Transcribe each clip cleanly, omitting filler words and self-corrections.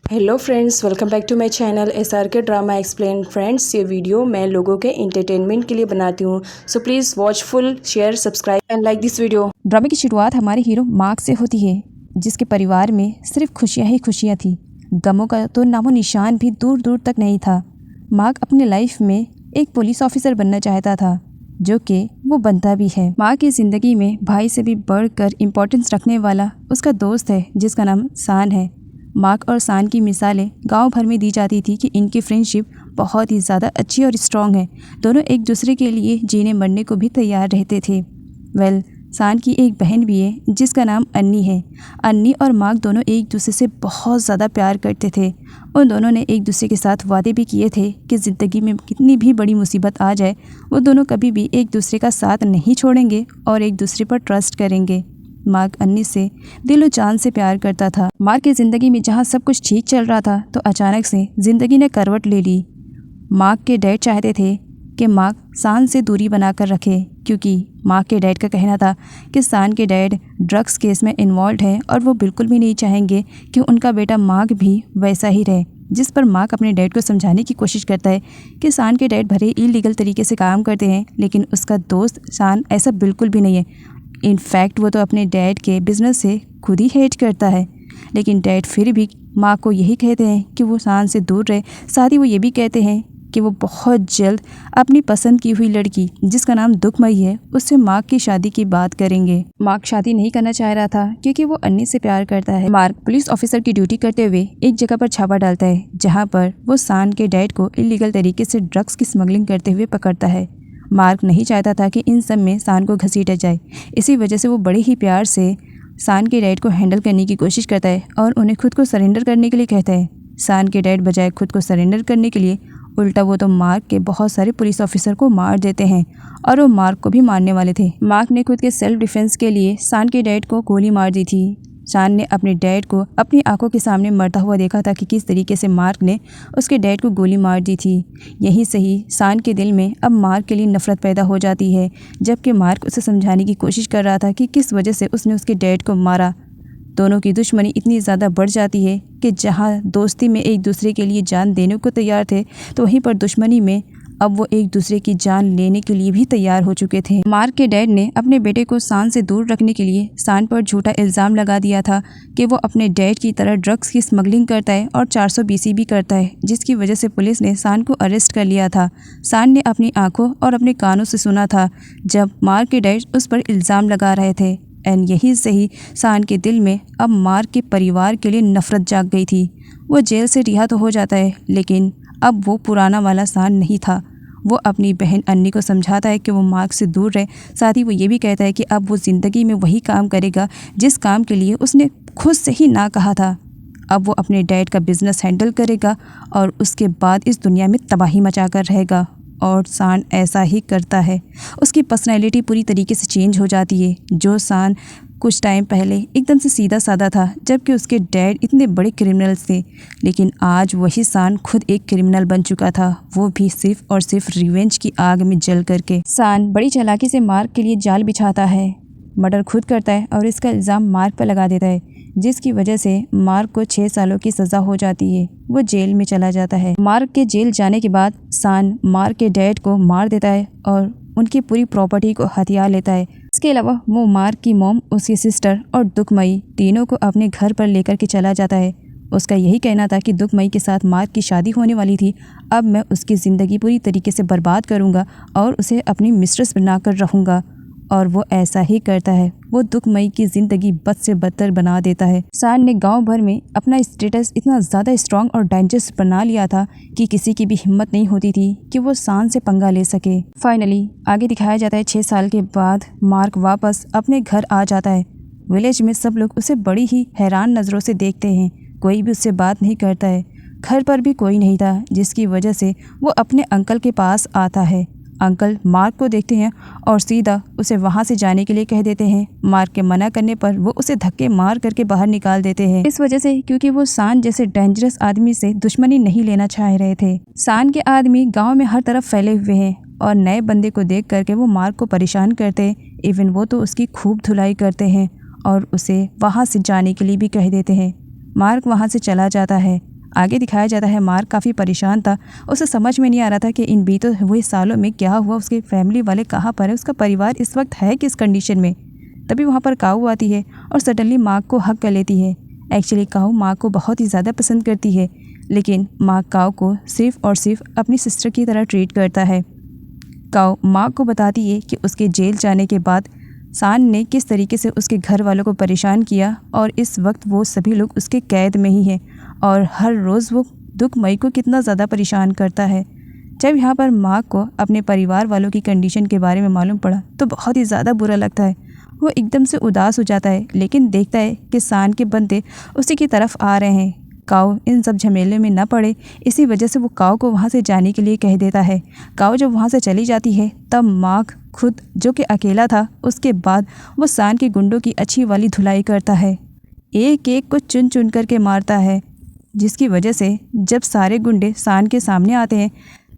Hello friends, welcome back to my channel SRK drama explain. Friends, ये video मैं लोगों के एंटरटेनमेंट के लिए बनाती हूँ, so please watch full, share, subscribe and like this video. ड्रामे की शुरुआत हमारे हीरो मार्क से होती है, जिसके परिवार में सिर्फ खुशियाँ ही खुशियाँ थी। गमों का तो नामो निशान भी दूर दूर तक नहीं था। मार्क अपने लाइफ में एक पुलिस ऑफिसर बनना चाहता था, जो कि वो बनता भी है। मार्क की ज़िंदगी में भाई से भी बढ़कर इम्पोर्टेंस रखने वाला उसका दोस्त है, जिसका नाम सान है। मार्क और सान की मिसालें गांव भर में दी जाती थी कि इनकी फ्रेंडशिप बहुत ही ज़्यादा अच्छी और स्ट्रॉन्ग है। दोनों एक दूसरे के लिए जीने मरने को भी तैयार रहते थे। सान की एक बहन भी है, जिसका नाम अन्नी है। अन्नी और मार्क दोनों एक दूसरे से बहुत ज़्यादा प्यार करते थे। उन दोनों ने एक दूसरे के साथ वादे भी किए थे कि ज़िंदगी में कितनी भी बड़ी मुसीबत आ जाए, वो दोनों कभी भी एक दूसरे का साथ नहीं छोड़ेंगे और एक दूसरे पर ट्रस्ट करेंगे। मार्क अन्नी से दिलो जान से प्यार करता था। मार्क की ज़िंदगी में जहाँ सब कुछ ठीक चल रहा था, तो अचानक से ज़िंदगी ने करवट ले ली। मार्क के डैड चाहते थे कि मार्क सान से दूरी बनाकर रखे, क्योंकि मार्क के डैड का कहना था कि सान के डैड ड्रग्स केस में इन्वॉल्व हैं और वो बिल्कुल भी नहीं चाहेंगे कि उनका बेटा मार्क भी वैसा ही रहे। जिस पर मार्क अपने डैड को समझाने की कोशिश करता है कि सान के डैड भले इलीगल तरीके से काम करते हैं, लेकिन उसका दोस्त सान ऐसा बिल्कुल भी नहीं है। इनफैक्ट वो तो अपने डैड के बिज़नेस से खुद ही हेट करता है। लेकिन डैड फिर भी मार्क को यही कहते हैं कि वो सान से दूर रहे। साथ ही वो ये भी कहते हैं कि वो बहुत जल्द अपनी पसंद की हुई लड़की, जिसका नाम दुखमई है, उससे मार्क की शादी की बात करेंगे। मार्क शादी नहीं करना चाह रहा था, क्योंकि वो अन्नी से प्यार करता है। मार्क पुलिस ऑफिसर की ड्यूटी करते हुए एक जगह पर छापा डालता है, जहाँ पर वो सान के डैड को इलीगल तरीके से ड्रग्स की स्मगलिंग करते हुए पकड़ता है। मार्क नहीं चाहता था कि इन सब में सान को घसीटा जाए। इसी वजह से वो बड़े ही प्यार से सान के डैड को हैंडल करने की कोशिश करता है और उन्हें खुद को सरेंडर करने के लिए कहता है। सान के डैड बजाय खुद को सरेंडर करने के लिए उल्टा वो तो मार्क के बहुत सारे पुलिस ऑफिसर को मार देते हैं, और वो मार्क को भी मारने वाले थे। मार्क ने खुद के सेल्फ डिफेंस के लिए सान के डैड को गोली मार दी थी। सान ने अपने डैड को अपनी आंखों के सामने मरता हुआ देखा था कि किस तरीके से मार्क ने उसके डैड को गोली मार दी थी। यही सही सान के दिल में अब मार्क के लिए नफरत पैदा हो जाती है, जबकि मार्क उसे समझाने की कोशिश कर रहा था कि किस वजह से उसने उसके डैड को मारा। दोनों की दुश्मनी इतनी ज़्यादा बढ़ जाती है कि जहाँ दोस्ती में एक दूसरे के लिए जान देने को तैयार थे, तो वहीं पर दुश्मनी में अब वो एक दूसरे की जान लेने के लिए भी तैयार हो चुके थे। मार्क के डैड ने अपने बेटे को सान से दूर रखने के लिए सान पर झूठा इल्ज़ाम लगा दिया था कि वो अपने डैड की तरह ड्रग्स की स्मगलिंग करता है और 420 भी करता है, जिसकी वजह से पुलिस ने सान को अरेस्ट कर लिया था। सान ने अपनी आंखों और अपने कानों से सुना था जब मार्क के डैड उस पर इल्ज़ाम लगा रहे थे। एंड यही सही सान के दिल में अब मार्क के परिवार के लिए नफरत जाग गई थी। वो जेल से रिहा तो हो जाता है, लेकिन अब वो पुराना वाला सान नहीं था। वो अपनी बहन अन्नी को समझाता है कि वो मार्क से दूर रहे। साथ ही वो ये भी कहता है कि अब वो ज़िंदगी में वही काम करेगा जिस काम के लिए उसने खुद से ही ना कहा था। अब वो अपने डैड का बिज़नेस हैंडल करेगा और उसके बाद इस दुनिया में तबाही मचा कर रहेगा। और सान ऐसा ही करता है। उसकी पर्सनैलिटी पूरी तरीके से चेंज हो जाती है। जो सान कुछ टाइम पहले एकदम से सीधा साधा था, जबकि उसके डैड इतने बड़े क्रिमिनल्स थे, लेकिन आज वही सान खुद एक क्रिमिनल बन चुका था, वो भी सिर्फ और सिर्फ रिवेंज की आग में जल करके। सान बड़ी चालाकी से मार्क के लिए जाल बिछाता है, मर्डर खुद करता है और इसका इल्ज़ाम मार्क पर लगा देता है, जिसकी वजह से मार्क को 6 सालों की सज़ा हो जाती है। वो जेल में चला जाता है। मार्क के जेल जाने के बाद सान मार्क के डैड को मार देता है और उनकी पूरी प्रॉपर्टी को हथिया लेता है। इसके अलावा वो मार्क की मॉम, उसकी सिस्टर और दुखमई तीनों को अपने घर पर लेकर के चला जाता है। उसका यही कहना था कि दुखमई के साथ मार्क की शादी होने वाली थी, अब मैं उसकी ज़िंदगी पूरी तरीके से बर्बाद करूँगा और उसे अपनी मिस्ट्रेस बनाकर रहूँगा। और वो ऐसा ही करता है। वो दुखमई की ज़िंदगी बद से बदतर बना देता है। सान ने गांव भर में अपना स्टेटस इतना ज़्यादा स्ट्रांग और डेंजरस बना लिया था कि किसी की भी हिम्मत नहीं होती थी कि वो सान से पंगा ले सके। फाइनली आगे दिखाया जाता है 6 साल के बाद मार्क वापस अपने घर आ जाता है। विलेज में सब लोग उसे बड़ी ही हैरान नज़रों से देखते हैं। कोई भी उससे बात नहीं करता है। घर पर भी कोई नहीं था, जिसकी वजह से वो अपने अंकल के पास आता है। अंकल मार्क को देखते हैं और सीधा उसे वहाँ से जाने के लिए कह देते हैं। मार्क के मना करने पर वो उसे धक्के मार करके बाहर निकाल देते हैं, इस वजह से क्योंकि वो सान जैसे डेंजरस आदमी से दुश्मनी नहीं लेना चाह रहे थे। सान के आदमी गांव में हर तरफ फैले हुए हैं और नए बंदे को देख करके वो मार्क को परेशान करते हैं। इवन वो तो उसकी खूब धुलाई करते हैं और उसे वहाँ से जाने के लिए भी कह देते हैं। मार्क वहाँ से चला जाता है। आगे दिखाया जाता है मार्क काफ़ी परेशान था। उसे समझ में नहीं आ रहा था कि इन बीते हुए सालों में क्या हुआ, उसके फैमिली वाले कहाँ पर है, उसका परिवार इस वक्त है किस कंडीशन में। तभी वहाँ पर काऊ आती है और सडनली मार्क को हक कर लेती है। एक्चुअली काऊ मार्क को बहुत ही ज़्यादा पसंद करती है, लेकिन मार्क काऊ को सिर्फ और सिर्फ अपनी सिस्टर की तरह ट्रीट करता है। काऊ मार्क को बताती है कि उसके जेल जाने के बाद सान ने किस तरीके से उसके घर वालों को परेशान किया और इस वक्त वो सभी लोग उसके कैद में ही हैं और हर रोज़ वो दुखमई को कितना ज़्यादा परेशान करता है। जब यहाँ पर मार्क को अपने परिवार वालों की कंडीशन के बारे में मालूम पड़ा तो बहुत ही ज़्यादा बुरा लगता है। वो एकदम से उदास हो जाता है, लेकिन देखता है कि सान के बंदे उसी की तरफ आ रहे हैं। काऊ इन सब झमेले में न पड़े, इसी वजह से वो काऊ को वहाँ से जाने के लिए कह देता है। काऊ जब वहाँ से चली जाती है तब मार्क खुद जो कि अकेला था, उसके बाद वो सान के गुंडों की अच्छी वाली धुलाई करता है, एक एक को चुन चुन करके मारता है, जिसकी वजह से जब सारे गुंडे सान के सामने आते हैं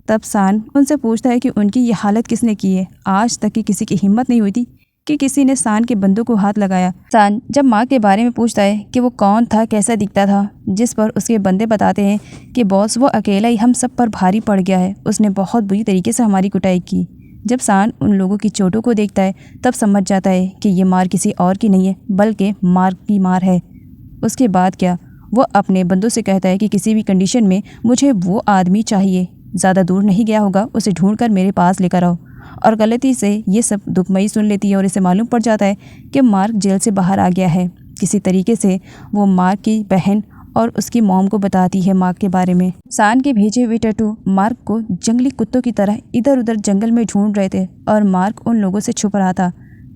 तब सान उनसे पूछता है कि उनकी ये हालत किसने की है। आज तक की किसी की हिम्मत नहीं हुई थी कि किसी ने सान के बंदों को हाथ लगाया। सान जब माँ के बारे में पूछता है कि वो कौन था, कैसा दिखता था, जिस पर उसके बंदे बताते हैं कि बॉस वो अकेला ही हम सब पर भारी पड़ गया है, उसने बहुत बुरी तरीके से हमारी कुटाई की। जब सान उन लोगों की चोटों को देखता है तब समझ जाता है कि ये मार किसी और की नहीं है बल्कि मार्क की मार है। उसके बाद क्या, वो अपने बंदों से कहता है कि किसी भी कंडीशन में मुझे वो आदमी चाहिए, ज़्यादा दूर नहीं गया होगा, उसे ढूंढ कर मेरे पास लेकर आओ। और गलती से ये सब दुखमई सुन लेती है और इसे मालूम पड़ जाता है कि मार्क जेल से बाहर आ गया है। किसी तरीके से वो मार्क की बहन और उसकी मॉम को बताती है मार्क के बारे में। सान के भेजे हुए टैटू मार्क को जंगली कुत्तों की तरह इधर उधर जंगल में ढूंढ रहे थे और मार्क उन लोगों से छुप रहा था।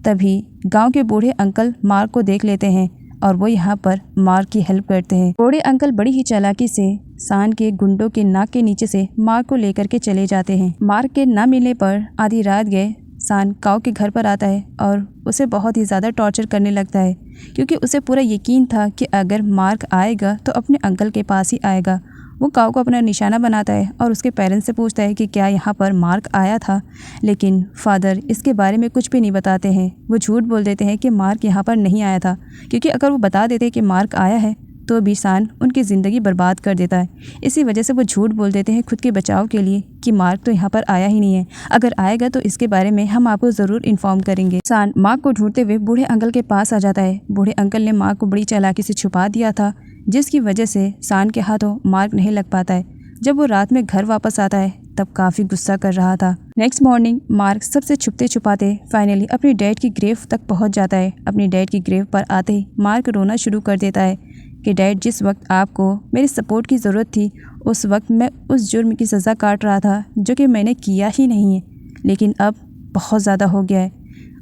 तभी गांव के बूढ़े अंकल मार्क को देख लेते हैं और वो यहाँ पर मार्क की हेल्प करते हैं। बूढ़े अंकल बड़ी ही चालाकी से सान के गुंडों के नाक के नीचे से मार्क को लेकर के चले जाते हैं। मार्क के ना मिलने पर आधी रात गए सान काऊ के घर पर आता है और उसे बहुत ही ज़्यादा टॉर्चर करने लगता है, क्योंकि उसे पूरा यकीन था कि अगर मार्क आएगा तो अपने अंकल के पास ही आएगा। वो काऊ को अपना निशाना बनाता है और उसके पेरेंट्स से पूछता है कि क्या यहाँ पर मार्क आया था, लेकिन फादर इसके बारे में कुछ भी नहीं बताते हैं। वो झूठ बोल देते हैं कि मार्क यहाँ पर नहीं आया था, क्योंकि अगर वो बता देते कि मार्क आया है तो भी सान उनकी ज़िंदगी बर्बाद कर देता है। इसी वजह से वो झूठ बोल देते हैं खुद के बचाव के लिए कि मार्क तो यहाँ पर आया ही नहीं है, अगर आएगा तो इसके बारे में हम आपको ज़रूर इन्फॉर्म करेंगे। सान मार्क को ढूंढते हुए बूढ़े अंकल के पास आ जाता है। बूढ़े अंकल ने मार्क को बड़ी चालाकी से छुपा दिया था, जिसकी वजह से सान के हाथों मार्क नहीं लग पाता है। जब वो रात में घर वापस आता है तब काफ़ी गुस्सा कर रहा था। नेक्स्ट मॉर्निंग मार्क सबसे छुपते छुपाते फाइनली अपनी डैड की ग्रेव तक पहुंच जाता है। अपनी डैड की ग्रेव पर आते ही मार्क रोना शुरू कर देता है कि डैड, जिस वक्त आपको मेरी सपोर्ट की ज़रूरत थी उस वक्त मैं उस जुर्म की सज़ा काट रहा था जो कि मैंने किया ही नहीं है, लेकिन अब बहुत ज़्यादा हो गया है।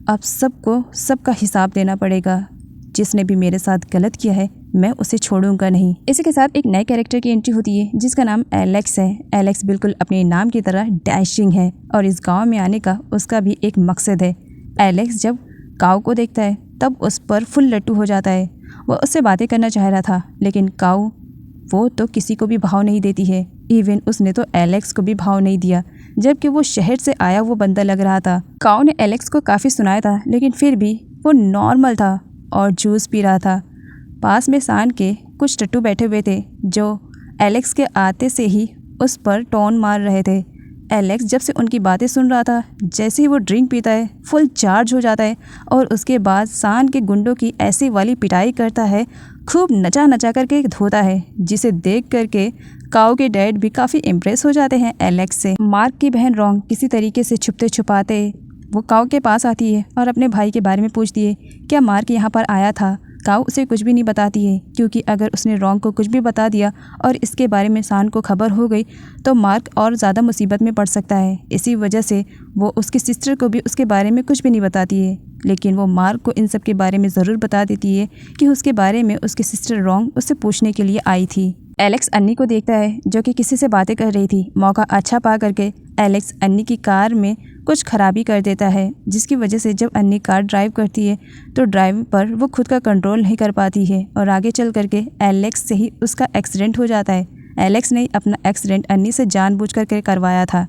अब सबको सबका हिसाब देना पड़ेगा। जिसने भी मेरे साथ गलत किया है मैं उसे छोड़ूंगा नहीं। इसी के साथ एक नए कैरेक्टर की एंट्री होती है जिसका नाम एलेक्स है। एलेक्स बिल्कुल अपने नाम की तरह डैशिंग है और इस गांव में आने का उसका भी एक मकसद है। एलेक्स जब काऊ को देखता है तब उस पर फुल लट्टू हो जाता है। वो उससे बातें करना चाह रहा था, लेकिन काऊ वो तो किसी को भी भाव नहीं देती है। इवन उसने तो एलेक्स को भी भाव नहीं दिया, जबकि वो शहर से आया वो बंदा लग रहा था। काऊ ने एलेक्स को काफ़ी सुनाया था, लेकिन फिर भी वो नॉर्मल था और जूस पी रहा था। पास में सान के कुछ टट्टू बैठे हुए थे जो एलेक्स के आते से ही उस पर टोन मार रहे थे। एलेक्स जब से उनकी बातें सुन रहा था, जैसे ही वो ड्रिंक पीता है फुल चार्ज हो जाता है और उसके बाद सान के गुंडों की ऐसी वाली पिटाई करता है, खूब नचा नचा करके धोता है, जिसे देख करके काऊ के डैड भी काफ़ी इम्प्रेस हो जाते हैं एलेक्स से। मार्क की बहन रॉन्ग किसी तरीके से छुपते छुपाते वो काऊ के पास आती है और अपने भाई के बारे में पूछती है क्या मार्क यहाँ पर आया था। काऊ उसे कुछ भी नहीं बताती है, क्योंकि अगर उसने रॉन्ग को कुछ भी बता दिया और इसके बारे में सान को खबर हो गई तो मार्क और ज़्यादा मुसीबत में पड़ सकता है। इसी वजह से वो उसकी सिस्टर को भी उसके बारे में कुछ भी नहीं बताती है, लेकिन वो मार्क को इन सब के बारे में ज़रूर बता देती है कि उसके बारे में उसकी सिस्टर रॉन्ग उससे पूछने के लिए आई थी। एलेक्स अन्नी को देखता है जो कि किसी से बातें कर रही थी। मौका अच्छा पा करके एलेक्स अन्नी की कार में कुछ खराबी कर देता है, जिसकी वजह से जब अन्नी कार ड्राइव करती है तो ड्राइव पर वो खुद का कंट्रोल नहीं कर पाती है और आगे चल करके एलेक्स से ही उसका एक्सीडेंट हो जाता है। एलेक्स ने अपना एक्सीडेंट अन्नी से जानबूझ करके करवाया था।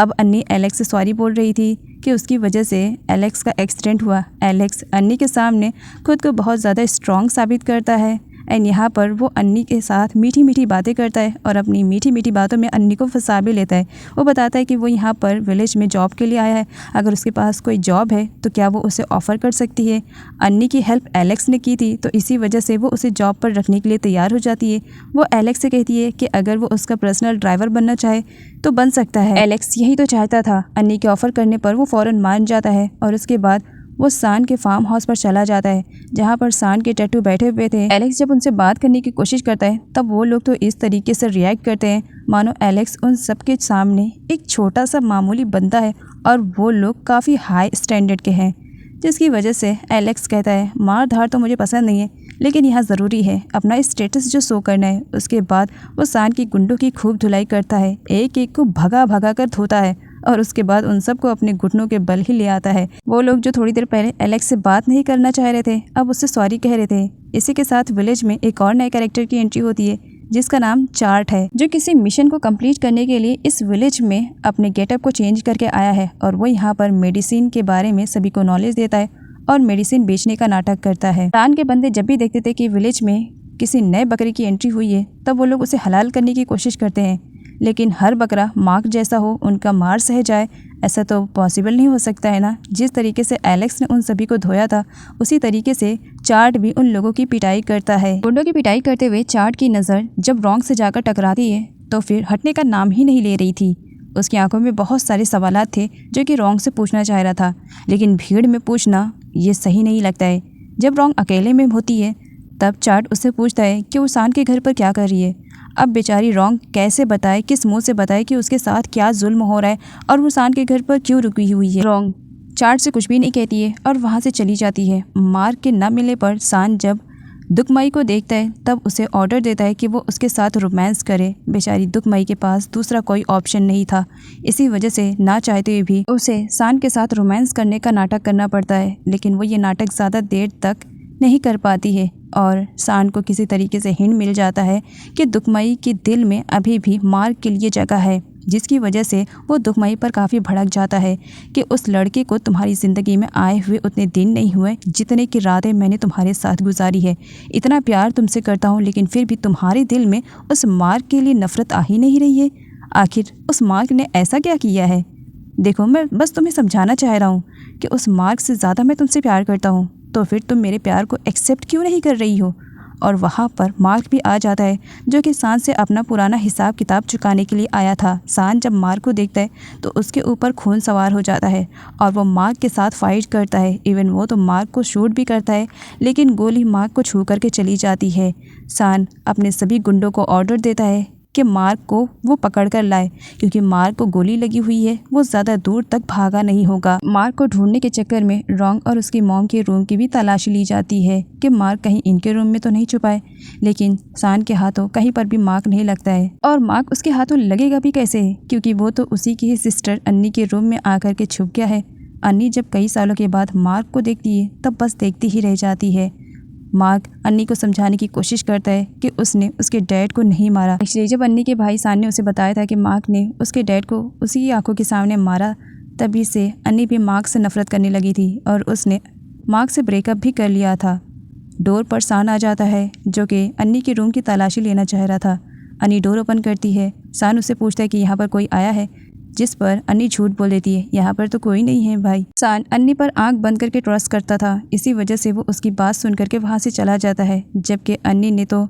अब अन्नी एलेक्स से सॉरी बोल रही थी कि उसकी वजह से एलेक्स का एक्सीडेंट हुआ। एलेक्स अन्नी के सामने खुद को बहुत ज़्यादा स्ट्रॉन्ग साबित करता है। एंड यहाँ पर वो अन्नी के साथ मीठी मीठी बातें करता है और अपनी मीठी मीठी बातों में अन्नी को फंसा भी लेता है। वो बताता है कि वो यहाँ पर विलेज में जॉब के लिए आया है, अगर उसके पास कोई जॉब है तो क्या वो उसे ऑफ़र कर सकती है। अन्नी की हेल्प एलेक्स ने की थी तो इसी वजह से वो उसे जॉब पर रखने के लिए तैयार हो जाती है। वो एलेक्स से कहती है कि अगर वो उसका पर्सनल ड्राइवर बनना चाहे तो बन सकता है। एलेक्स यही तो चाहता था। अन्नी के ऑफ़र करने पर वो फ़ौरन मान जाता है और उसके बाद वो सान के फार्म हाउस पर चला जाता है जहाँ पर सान के टैटू बैठे हुए थे। एलेक्स जब उनसे बात करने की कोशिश करता है तब वो लोग तो इस तरीके से रिएक्ट करते हैं मानो एलेक्स उन सबके सामने एक छोटा सा मामूली बंदा है और वो लोग काफ़ी हाई स्टैंडर्ड के हैं, जिसकी वजह से एलेक्स कहता है मार धार तो मुझे पसंद नहीं है, लेकिन यहाँ ज़रूरी है अपना स्टेटस जो शो करना है। उसके बाद वो सान की गुंडों की खूब धुलाई करता है, एक एक को भगा भगा कर धोता है और उसके बाद उन सबको अपने घुटनों के बल ही ले आता है। वो लोग जो थोड़ी देर पहले एलेक्स से बात नहीं करना चाह रहे थे अब उससे सॉरी कह रहे थे। इसी के साथ विलेज में एक और नए कैरेक्टर की एंट्री होती है जिसका नाम चार्ट है, जो किसी मिशन को कंप्लीट करने के लिए इस विलेज में अपने गेटअप को चेंज करके आया है और वो यहाँ पर मेडिसिन के बारे में सभी को नॉलेज देता है और मेडिसिन बेचने का नाटक करता है। सान के बंदे जब भी देखते थे कि विलेज में किसी नए बकरे की एंट्री हुई है तब वो लोग उसे हलाल करने की कोशिश करते हैं, लेकिन हर बकरा मार्क जैसा हो, उनका मार सह जाए, ऐसा तो पॉसिबल नहीं हो सकता है ना। जिस तरीके से एलेक्स ने उन सभी को धोया था उसी तरीके से चार्ट भी उन लोगों की पिटाई करता है। गुंडों की पिटाई करते हुए चार्ट की नज़र जब रॉन्ग से जाकर टकराती है तो फिर हटने का नाम ही नहीं ले रही थी। उसकी आंखों में बहुत सारे सवालात थे जो कि रॉन्ग से पूछना चाह रहा था, लेकिन भीड़ में पूछना ये सही नहीं लगता है। जब रॉन्ग अकेले में होती है तब चार्ट उससे पूछता है कि वो सान के घर पर क्या कर रही है। अब बेचारी रॉन्ग कैसे बताए, किस मुंह से बताए कि उसके साथ क्या जुल्म हो रहा है और वो सान के घर पर क्यों रुकी हुई है। रॉन्ग चार्ट से कुछ भी नहीं कहती है और वहाँ से चली जाती है। मार्क के न मिलने पर सान जब दुखमई को देखता है तब उसे ऑर्डर देता है कि वो उसके साथ रोमांस करे। बेचारी दुखमई के पास दूसरा कोई ऑप्शन नहीं था, इसी वजह से ना चाहते हुए भी उसे सान के साथ रोमांस करने का नाटक करना पड़ता है, लेकिन वो ये नाटक ज़्यादा देर तक नहीं कर पाती है और सान को किसी तरीके से हिंट मिल जाता है कि दुखमई के दिल में अभी भी मार्क के लिए जगह है, जिसकी वजह से वो दुखमई पर काफ़ी भड़क जाता है कि उस लड़के को तुम्हारी ज़िंदगी में आए हुए उतने दिन नहीं हुए जितने की रातें मैंने तुम्हारे साथ गुजारी है। इतना प्यार तुमसे करता हूँ लेकिन फिर भी तुम्हारे दिल में उस मार्क के लिए नफ़रत आ ही नहीं रही है। आखिर उस मार्क ने ऐसा क्या किया है? देखो, मैं बस तुम्हें समझाना चाह रहा हूँ कि उस मार्क से ज़्यादा मैं तुमसे प्यार करता हूँ, तो फिर तुम मेरे प्यार को एक्सेप्ट क्यों नहीं कर रही हो? और वहाँ पर मार्क भी आ जाता है जो कि सान से अपना पुराना हिसाब किताब चुकाने के लिए आया था। सान जब मार्क को देखता है तो उसके ऊपर खून सवार हो जाता है और वो मार्क के साथ फाइट करता है। इवन वो तो मार्क को शूट भी करता है, लेकिन गोली मार्क को छू करके चली जाती है। सान अपने सभी गुंडों को ऑर्डर देता है कि मार्क को वो पकड़ कर लाए, क्योंकि मार्क को गोली लगी हुई है, वो ज़्यादा दूर तक भागा नहीं होगा। मार्क को ढूंढने के चक्कर में रॉन्ग और उसकी मॉम के रूम की भी तलाशी ली जाती है कि मार्क कहीं इनके रूम में तो नहीं छुपाए, लेकिन सान के हाथों कहीं पर भी मार्क नहीं लगता है। और मार्क उसके हाथों लगेगा भी कैसे, क्योंकि वो तो उसी की ही सिस्टर अन्नी के रूम में आकर के छुप गया है। अन्नी जब कई सालों के बाद मार्क को देखती है तब बस देखती ही रह जाती है। मार्क अन्नी को समझाने की कोशिश करता है कि उसने उसके डैड को नहीं मारा। इसलिए जब अन्नी के भाई सान ने उसे बताया था कि मार्क ने उसके डैड को उसी की आंखों के सामने मारा, तभी से अन्नी भी मार्क से नफरत करने लगी थी और उसने मार्क से ब्रेकअप भी कर लिया था। डोर पर सान आ जाता है जो कि अन्नी के रूम की तलाशी लेना चाह रहा था। अन्नी डोर ओपन करती है। सान उससे पूछता है कि यहाँ पर कोई आया है, जिस पर अन्नी झूठ बोल देती है, यहाँ पर तो कोई नहीं है भाई। सान अन्नी पर आंख बंद करके ट्रस्ट करता था, इसी वजह से वो उसकी बात सुन करके वहाँ से चला जाता है, जबकि अन्नी ने तो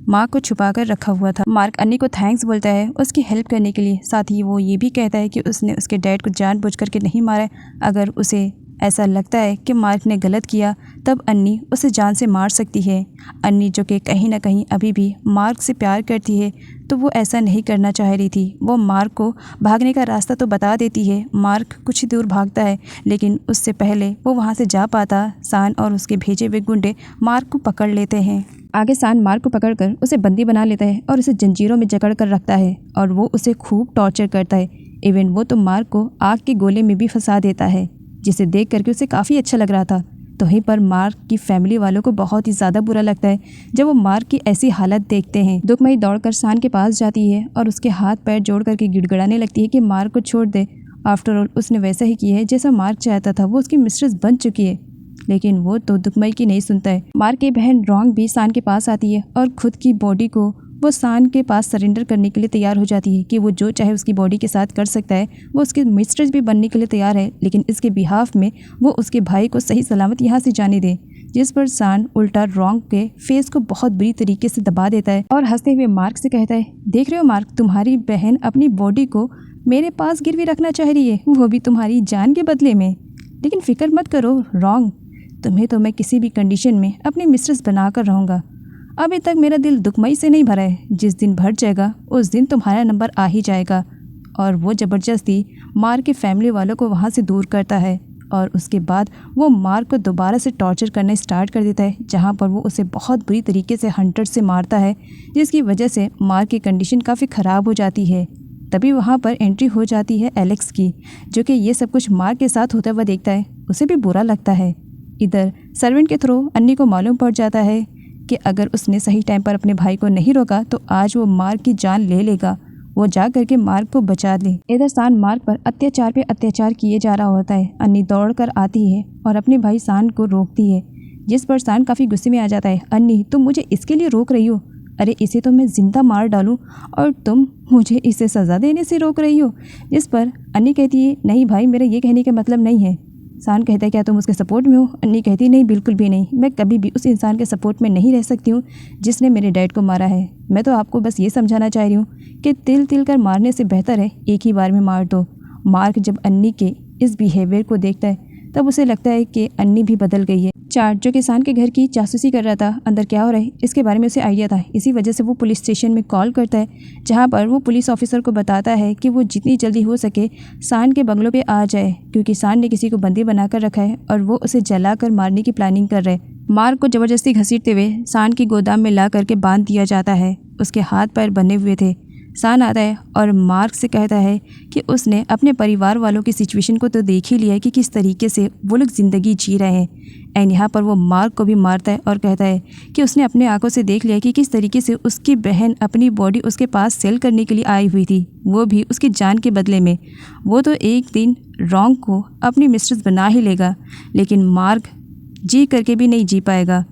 मार्क को छुपा कर रखा हुआ था। मार्क अन्नी को थैंक्स बोलता है उसकी हेल्प करने के लिए, साथ ही वो ये भी कहता है कि उसने उसके डैड को जानबूझ करके नहीं मारा। अगर उसे ऐसा लगता है कि मार्क ने गलत किया तब अन्नी उसे जान से मार सकती है। अन्नी जो कि कहीं ना कहीं अभी भी मार्क से प्यार करती है, तो वो ऐसा नहीं करना चाह रही थी। वो मार्क को भागने का रास्ता तो बता देती है। मार्क कुछ ही दूर भागता है, लेकिन उससे पहले वो वहाँ से जा पाता, सान और उसके भेजे हुए गुंडे मार्क को पकड़ लेते हैं। आगे सान मार्क को पकड़कर उसे बंदी बना लेता है और उसे जंजीरों में जकड़ कर रखता है और वो उसे खूब टॉर्चर करता है। इवन वो तो मार्क को आग के गोले में भी फंसा देता है, जिसे देख करके उसे काफ़ी अच्छा लग रहा था। तो वहीं पर मार्क की फैमिली वालों को बहुत ही ज़्यादा बुरा लगता है जब वो मार्क की ऐसी हालत देखते हैं। दुखमई दौड़कर सान के पास जाती है और उसके हाथ पैर जोड़ करके गिड़गिड़ाने लगती है कि मार्क को छोड़ दे। आफ्टर ऑल उसने वैसा ही किया है जैसा मार्क चाहता था, वो उसकी मिस्ट्रेस बन चुकी है। लेकिन वो तो दुखमई की नहीं सुनता है। मार्क की बहन रॉन्ग भी सान के पास आती है और खुद की बॉडी को वो सान के पास सरेंडर करने के लिए तैयार हो जाती है कि वो जो चाहे उसकी बॉडी के साथ कर सकता है। वो उसके मिस्ट्रेस भी बनने के लिए तैयार है, लेकिन इसके बिहाफ में वो उसके भाई को सही सलामत यहाँ से जाने दे। जिस पर सान उल्टा रॉन्ग के फेस को बहुत बुरी तरीके से दबा देता है और हंसते हुए मार्क से कहता है, देख रहे हो मार्क, तुम्हारी बहन अपनी बॉडी को मेरे पास गिरवी रखना चाह रही है, वो भी तुम्हारी जान के बदले में। लेकिन फिक्र मत करो रॉन्ग, तुम्हें तो मैं किसी भी कंडीशन में अपनी मिस्ट्रेस बना कर रहूँगा। अभी तक मेरा दिल दुखमई से नहीं भरा है, जिस दिन भर जाएगा उस दिन तुम्हारा नंबर आ ही जाएगा। और वो ज़बरदस्ती मार्क के फैमिली वालों को वहाँ से दूर करता है और उसके बाद वो मार्क को दोबारा से टॉर्चर करना स्टार्ट कर देता है, जहाँ पर वो उसे बहुत बुरी तरीके से हंटर से मारता है, जिसकी वजह से मार्क की कंडीशन काफ़ी ख़राब हो जाती है। तभी वहाँ पर एंट्री हो जाती है एलेक्स की, जो कि ये सब कुछ मार्क के साथ होता हुआ देखता है। उसे भी बुरा लगता है। इधर सर्वेंट के थ्रू अन्नी को मालूम पड़ जाता है कि अगर उसने सही टाइम पर अपने भाई को नहीं रोका तो आज वो मार्क की जान ले लेगा। वो जा करके मार्क को बचा ले। इधर सान मार्क पर अत्याचार पे अत्याचार किए जा रहा होता है। अन्नी दौड़ कर आती है और अपने भाई सान को रोकती है, जिस पर सान काफ़ी गुस्से में आ जाता है। अन्नी, तुम मुझे इसके लिए रोक रही हो? अरे इसे तो मैं जिंदा मार डालूं और तुम मुझे इसे सज़ा देने से रोक रही हो। जिस पर अन्नी कहती है, नहीं भाई, मेरा ये कहने का मतलब नहीं है। सान कहता है, क्या तुम उसके सपोर्ट में हो? अन्नी कहती, नहीं बिल्कुल भी नहीं, मैं कभी भी उस इंसान के सपोर्ट में नहीं रह सकती हूँ जिसने मेरे डैड को मारा है। मैं तो आपको बस ये समझाना चाह रही हूँ कि तिल तिल कर मारने से बेहतर है एक ही बार में मार दो। मार्क जब अन्नी के इस बिहेवियर को देखता है तब उसे लगता है कि अन्नी भी बदल गई है। चार्ट जो किसान के घर की जासूसी कर रहा था, अंदर क्या हो रहा है इसके बारे में उसे आइडिया था। इसी वजह से वो पुलिस स्टेशन में कॉल करता है, जहां पर वो पुलिस ऑफिसर को बताता है कि वो जितनी जल्दी हो सके सान के बंगलों पे आ जाए, क्योंकि सान ने किसी को बंदी बनाकर रखा है और वो उसे जलाकर मारने की प्लानिंग कर रहे। मार्क को ज़बरदस्ती घसीटते हुए सान की गोदाम में ला करके बांध दिया जाता है। उसके हाथ पैर बंधे हुए थे। सान आता है और मार्क से कहता है कि उसने अपने परिवार वालों की सिचुएशन को तो देख ही लिया है कि किस तरीके से वो लोग ज़िंदगी जी रहे हैं। एंड यहाँ पर वो मार्क को भी मारता है और कहता है कि उसने अपने आंखों से देख लिया कि किस तरीके से उसकी बहन अपनी बॉडी उसके पास सेल करने के लिए आई हुई थी, वो भी उसकी जान के बदले में। वो तो एक दिन रॉन्ग को अपनी मिस्ट्रेस बना ही लेगा, लेकिन मार्क जी करके भी नहीं जी पाएगा।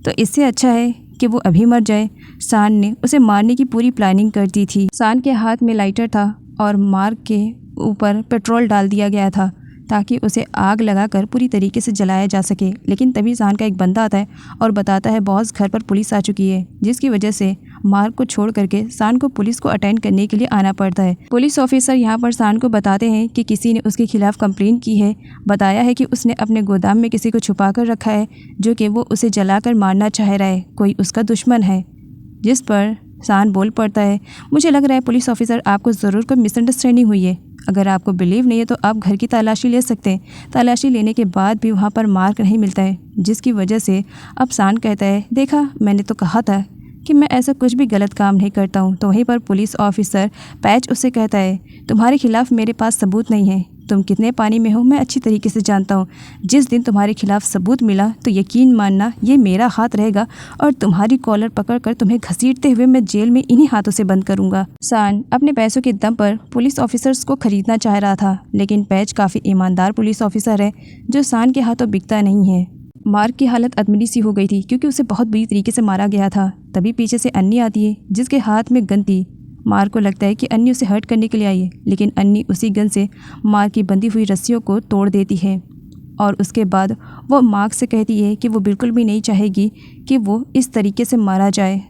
तो इससे अच्छा है कि वो अभी मर जाए। सान ने उसे मारने की पूरी प्लानिंग कर दी थी। सान के हाथ में लाइटर था और मार्क के ऊपर पेट्रोल डाल दिया गया था ताकि उसे आग लगाकर पूरी तरीके से जलाया जा सके। लेकिन तभी सान का एक बंदा आता है और बताता है बॉस घर पर पुलिस आ चुकी है, जिसकी वजह से मार्क को छोड़ करके सान को पुलिस को अटेंड करने के लिए आना पड़ता है। पुलिस ऑफिसर यहाँ पर सान को बताते हैं कि किसी ने उसके खिलाफ कंप्लेन की है, बताया है कि उसने अपने गोदाम में किसी को छुपा कर रखा है जो कि वो उसे जलाकर मारना चाह रहा है, कोई उसका दुश्मन है। जिस पर सान बोल पड़ता है, मुझे लग रहा है पुलिस ऑफिसर आपको ज़रूर कोई मिसअंडरस्टैंडिंग हुई है। अगर आपको बिलीव नहीं है तो आप घर की तलाशी ले सकते हैं। तलाशी लेने के बाद भी वहाँ पर मार्क नहीं मिलता है, जिसकी वजह से अब सान कहता है, देखा मैंने तो कहा था कि मैं ऐसा कुछ भी गलत काम नहीं करता हूँ। तो वहीं पर पुलिस ऑफिसर पैच उससे कहता है, तुम्हारे खिलाफ मेरे पास सबूत नहीं है, तुम कितने पानी में हो मैं अच्छी तरीके से जानता हूँ। जिस दिन तुम्हारे खिलाफ सबूत मिला तो यकीन मानना ये मेरा हाथ रहेगा और तुम्हारी कॉलर पकड़कर तुम्हें घसीटते हुए मैं जेल में इन्हीं हाथों से बंद करूँगा। सान अपने पैसों के दम पर पुलिस ऑफिसर्स को खरीदना चाह रहा था, लेकिन पैच काफ़ी ईमानदार पुलिस ऑफिसर है जो सान के हाथों बिकता नहीं है। मार्क की हालत अधमरी सी हो गई थी क्योंकि उसे बहुत बुरी तरीके से मारा गया था। तभी पीछे से अन्नी आती है जिसके हाथ में गन थी। मार्क को लगता है कि अन्नी उसे हर्ट करने के लिए आई है, लेकिन अन्नी उसी गन से मार्क की बंधी हुई रस्सियों को तोड़ देती है और उसके बाद वो मार्क से कहती है कि वो बिल्कुल भी नहीं चाहेगी कि वो इस तरीके से मारा जाए।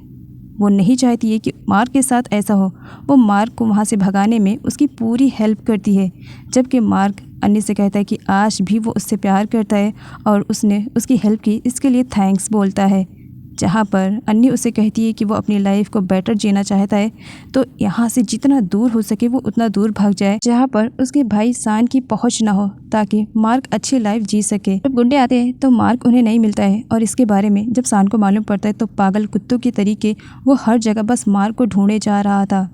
वो नहीं चाहती है कि मार्क के साथ ऐसा हो। वो मार्क को वहाँ से भगाने में उसकी पूरी हेल्प करती है, जबकि मार्क अन्नी से कहता है कि आज भी वो उससे प्यार करता है और उसने उसकी हेल्प की, इसके लिए थैंक्स बोलता है। जहाँ पर अन्नी उसे कहती है कि वो अपनी लाइफ को बेटर जीना चाहता है तो यहाँ से जितना दूर हो सके वो उतना दूर भाग जाए, जहाँ पर उसके भाई सान की पहुँच ना हो, ताकि मार्क अच्छी लाइफ जी सके। जब गुंडे आते हैं तो मार्क उन्हें नहीं मिलता है और इसके बारे में जब सान को मालूम पड़ता है तो पागल कुत्तों के तरीके वो हर जगह बस मार्क को ढूंढे जा रहा था।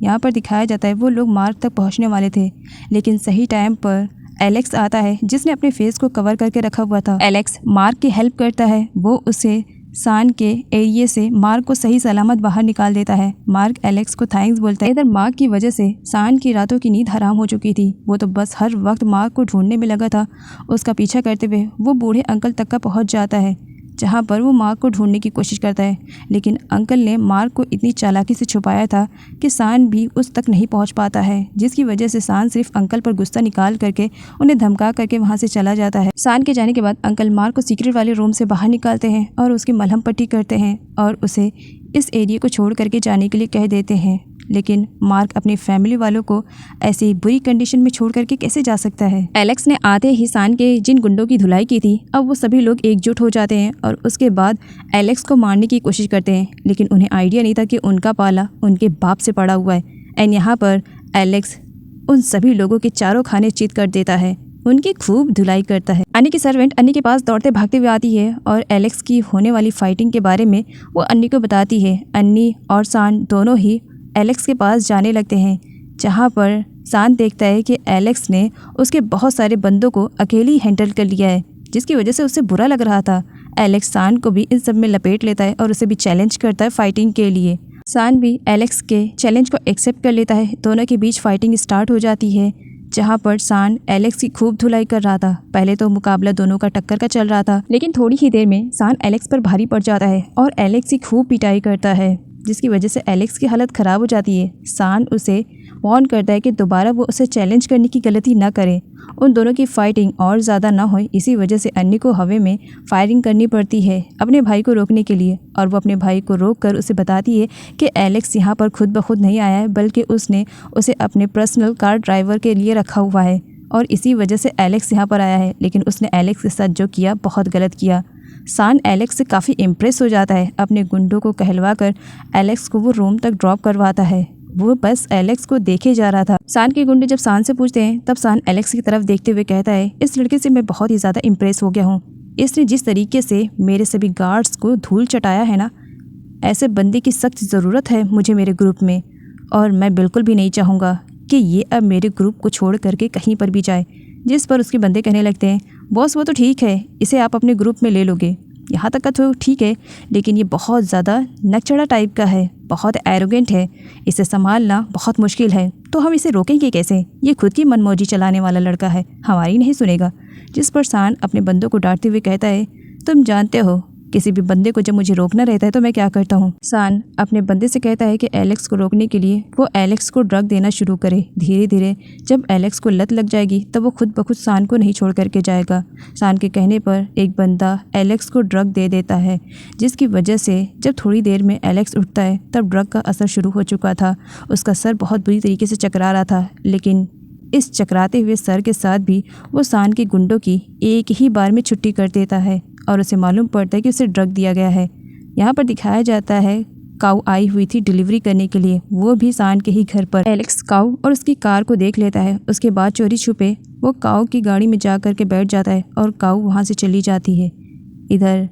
यहाँ पर दिखाया जाता है वो लोग मार्क तक पहुँचने वाले थे, लेकिन सही टाइम पर एलेक्स आता है जिसने अपने फेस को कवर करके रखा हुआ था। एलेक्स मार्क की हेल्प करता है, वो उसे सान के एरिया से मार्क को सही सलामत बाहर निकाल देता है। मार्क एलेक्स को थैंक्स बोलता है। इधर मार्क की वजह से सान की रातों की नींद हराम हो चुकी थी। वो तो बस हर वक्त मार्क को ढूंढने में लगा था। उसका पीछा करते हुए वो बूढ़े अंकल तक का पहुंच जाता है, जहां पर वो मार्क को ढूंढने की कोशिश करता है। लेकिन अंकल ने मार्क को इतनी चालाकी से छुपाया था कि सान भी उस तक नहीं पहुंच पाता है, जिसकी वजह से सान सिर्फ अंकल पर गुस्सा निकाल करके उन्हें धमका करके वहां से चला जाता है। सान के जाने के बाद अंकल मार्क को सीक्रेट वाले रूम से बाहर निकालते हैं और उसकी मलहम पट्टी करते हैं और उसे इस एरिया को छोड़ करके जाने के लिए कह देते हैं। लेकिन मार्क अपनी फैमिली वालों को ऐसी बुरी कंडीशन में छोड़ करके कैसे जा सकता है। एलेक्स ने आते ही सान के जिन गुंडों की धुलाई की थी, अब वो सभी लोग एकजुट हो जाते हैं और उसके बाद एलेक्स को मारने की कोशिश करते हैं। लेकिन उन्हें आइडिया नहीं था कि उनका पाला उनके बाप से पड़ा हुआ है। एंड यहाँ पर एलेक्स उन सभी लोगों के चारों खाने चित कर देता है, उनकी खूब धुलाई करता है। अन्नी की सर्वेंट अन्नी के पास दौड़ते भागते हुए आती है और एलेक्स की होने वाली फाइटिंग के बारे में वो अन्नी को बताती है। अन्नी और सान दोनों ही एलेक्स के पास जाने लगते हैं, जहां पर सान देखता है कि एलेक्स ने उसके बहुत सारे बंदों को अकेली हैंडल कर लिया है, जिसकी वजह से उसे बुरा लग रहा था। एलेक्स सान को भी इन सब में लपेट लेता है और उसे भी चैलेंज करता है फाइटिंग के लिए। सान भी एलेक्स के चैलेंज को एक्सेप्ट कर लेता है। दोनों के बीच फाइटिंग स्टार्ट हो जाती है, जहां पर सान एलेक्स की खूब धुलाई कर रहा था। पहले तो मुकाबला दोनों का टक्कर का चल रहा था, लेकिन थोड़ी ही देर में सान एलेक्स पर भारी पड़ जाता है और एलेक्स की खूब पिटाई करता है, जिसकी वजह से एलेक्स की हालत ख़राब हो जाती है। सान उसे वार्न करता है कि दोबारा वो उसे चैलेंज करने की गलती ना करे। उन दोनों की फाइटिंग और ज़्यादा ना हो, इसी वजह से अन्नी को हवा में फायरिंग करनी पड़ती है अपने भाई को रोकने के लिए। और वो अपने भाई को रोक कर उसे बताती है कि एलेक्स यहाँ पर खुद ब खुद नहीं आया है, बल्कि उसने उसे अपने पर्सनल कार ड्राइवर के लिए रखा हुआ है और इसी वजह से एलेक्स यहाँ पर आया है। लेकिन उसने एलेक्स के साथ जो किया बहुत गलत किया। सान एलेक्स से काफ़ी इम्प्रेस हो जाता है। अपने गुंडों को कहलवा कर एलेक्स को वो रूम तक ड्रॉप करवाता है। वो बस एलेक्स को देखे जा रहा था। सान के गुंडे जब सान से पूछते हैं, तब सान एलेक्स की तरफ देखते हुए कहता है, इस लड़के से मैं बहुत ही ज़्यादा इम्प्रेस हो गया हूँ। इसने जिस तरीके से मेरे सभी गार्ड्स को धूल चटाया है ना, ऐसे बंदे की सख्त ज़रूरत है मुझे मेरे ग्रुप में। और मैं बिल्कुल भी नहीं चाहूँगा कि ये अब मेरे ग्रुप को छोड़ करके कहीं पर भी जाए। जिस पर उसके बंदे कहने लगते हैं, बॉस वो तो ठीक है, इसे आप अपने ग्रुप में ले लोगे, यहाँ तक का तो ठीक है, लेकिन ये बहुत ज़्यादा नकचड़ा टाइप का है, बहुत एरोगेंट है, इसे संभालना बहुत मुश्किल है। तो हम इसे रोकेंगे कैसे? ये खुद की मनमौजी चलाने वाला लड़का है, हमारी नहीं सुनेगा। जिस पर सान अपने बंदों को डांटते हुए कहता है, तुम जानते हो किसी भी बंदे को जब मुझे रोकना रहता है तो मैं क्या करता हूँ। सान अपने बंदे से कहता है कि एलेक्स को रोकने के लिए वो एलेक्स को ड्रग देना शुरू करे। धीरे धीरे जब एलेक्स को लत लग जाएगी तब वो खुद ब खुद सान को नहीं छोड़ करके जाएगा। सान के कहने पर एक बंदा एलेक्स को ड्रग दे देता है, जिसकी वजह से जब थोड़ी देर में एलेक्स उठता है तब ड्रग का असर शुरू हो चुका था। उसका सर बहुत बुरी तरीके से चकरा रहा था, लेकिन इस चकराते हुए सर के साथ भी वो सान के गुंडों की एक ही बार में छुट्टी कर देता है और उसे मालूम पड़ता है कि उसे ड्रग दिया गया है। यहाँ पर दिखाया जाता है काऊ आई हुई थी डिलीवरी करने के लिए, वो भी सान के ही घर पर। एलेक्स काऊ और उसकी कार को देख लेता है। उसके बाद चोरी छुपे वो काऊ की गाड़ी में जा कर के बैठ जाता है और काऊ वहाँ से चली जाती है। इधर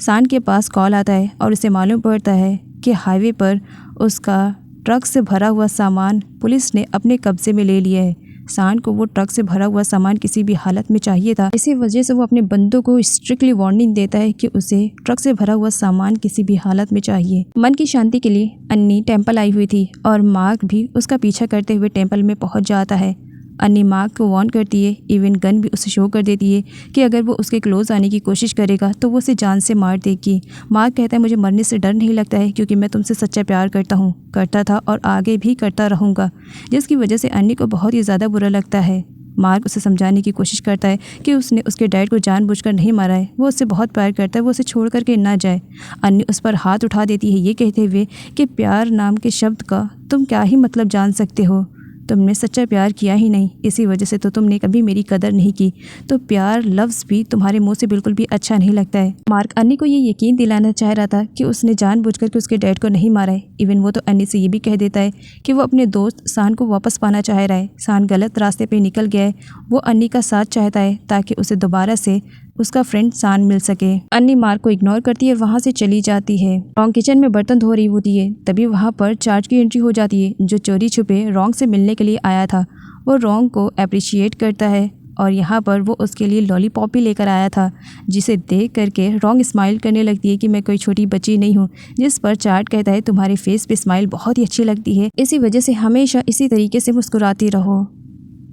सान के पास कॉल आता है और उसे मालूम पड़ता है कि हाईवे पर उसका ट्रक से भरा हुआ सामान पुलिस ने अपने कब्जे में ले लिया है। सान को वो ट्रक से भरा हुआ सामान किसी भी हालत में चाहिए था, इसी वजह से वो अपने बंदों को स्ट्रिक्टली वार्निंग देता है कि उसे ट्रक से भरा हुआ सामान किसी भी हालत में चाहिए। मन की शांति के लिए अन्नी टेंपल आई हुई थी और मार्क भी उसका पीछा करते हुए टेंपल में पहुंच जाता है। अन्नी मार्क को वार्न करती है, इवन गन भी उसे शो कर देती है कि अगर वो उसके क्लोज आने की कोशिश करेगा तो वो उसे जान से मार देगी। मार्क कहता है, मुझे मरने से डर नहीं लगता है क्योंकि मैं तुमसे सच्चा प्यार करता था और आगे भी करता रहूँगा, जिसकी वजह से अन्नी को बहुत ही ज़्यादा बुरा लगता है। मार्क उसे समझाने की कोशिश करता है कि उसने उसके डैड को जानबूझकर नहीं मारा है, वो उससे बहुत प्यार करता है, वो उसे छोड़ करके ना जाए। अन्नी उस पर हाथ उठा देती है, ये कहते हुए कि प्यार नाम के शब्द का तुम क्या ही मतलब जान सकते हो, तुमने सच्चा प्यार किया ही नहीं, इसी वजह से तो तुमने कभी मेरी कदर नहीं की, तो प्यार लफ्ज़ भी तुम्हारे मुंह से बिल्कुल भी अच्छा नहीं लगता है। मार्क अन्नी को ये यकीन दिलाना चाह रहा था कि उसने जानबूझकर के उसके डैड को नहीं मारा है। इवन वो तो अन्नी से ये भी कह देता है कि वो अपने दोस्त सान को वापस पाना चाह रहा है। सान गलत रास्ते पे निकल गया है, वो अन्नी का साथ चाहता है ताकि उसे दोबारा से उसका फ्रेंड सान मिल सके। अन्नी मार्क को इग्नोर करती है, वहाँ से चली जाती है। रॉन्ग किचन में बर्तन धो रही होती है, तभी वहाँ पर चार्ज की एंट्री हो जाती है। जो चोरी छुपे रॉन्ग से मिलने के लिए आया था वो रॉन्ग को अप्रिशिएट करता है और यहाँ पर वो उसके लिए लॉलीपॉप भी लेकर आया था, जिसे देख करके रॉन्ग स्माइल करने लगती है कि मैं कोई छोटी बच्ची नहीं हूँ। जिस पर चार्ट कहता है तुम्हारे फेस पे स्माइल बहुत ही अच्छी लगती है, इसी वजह से हमेशा इसी तरीके से मुस्कुराती रहो।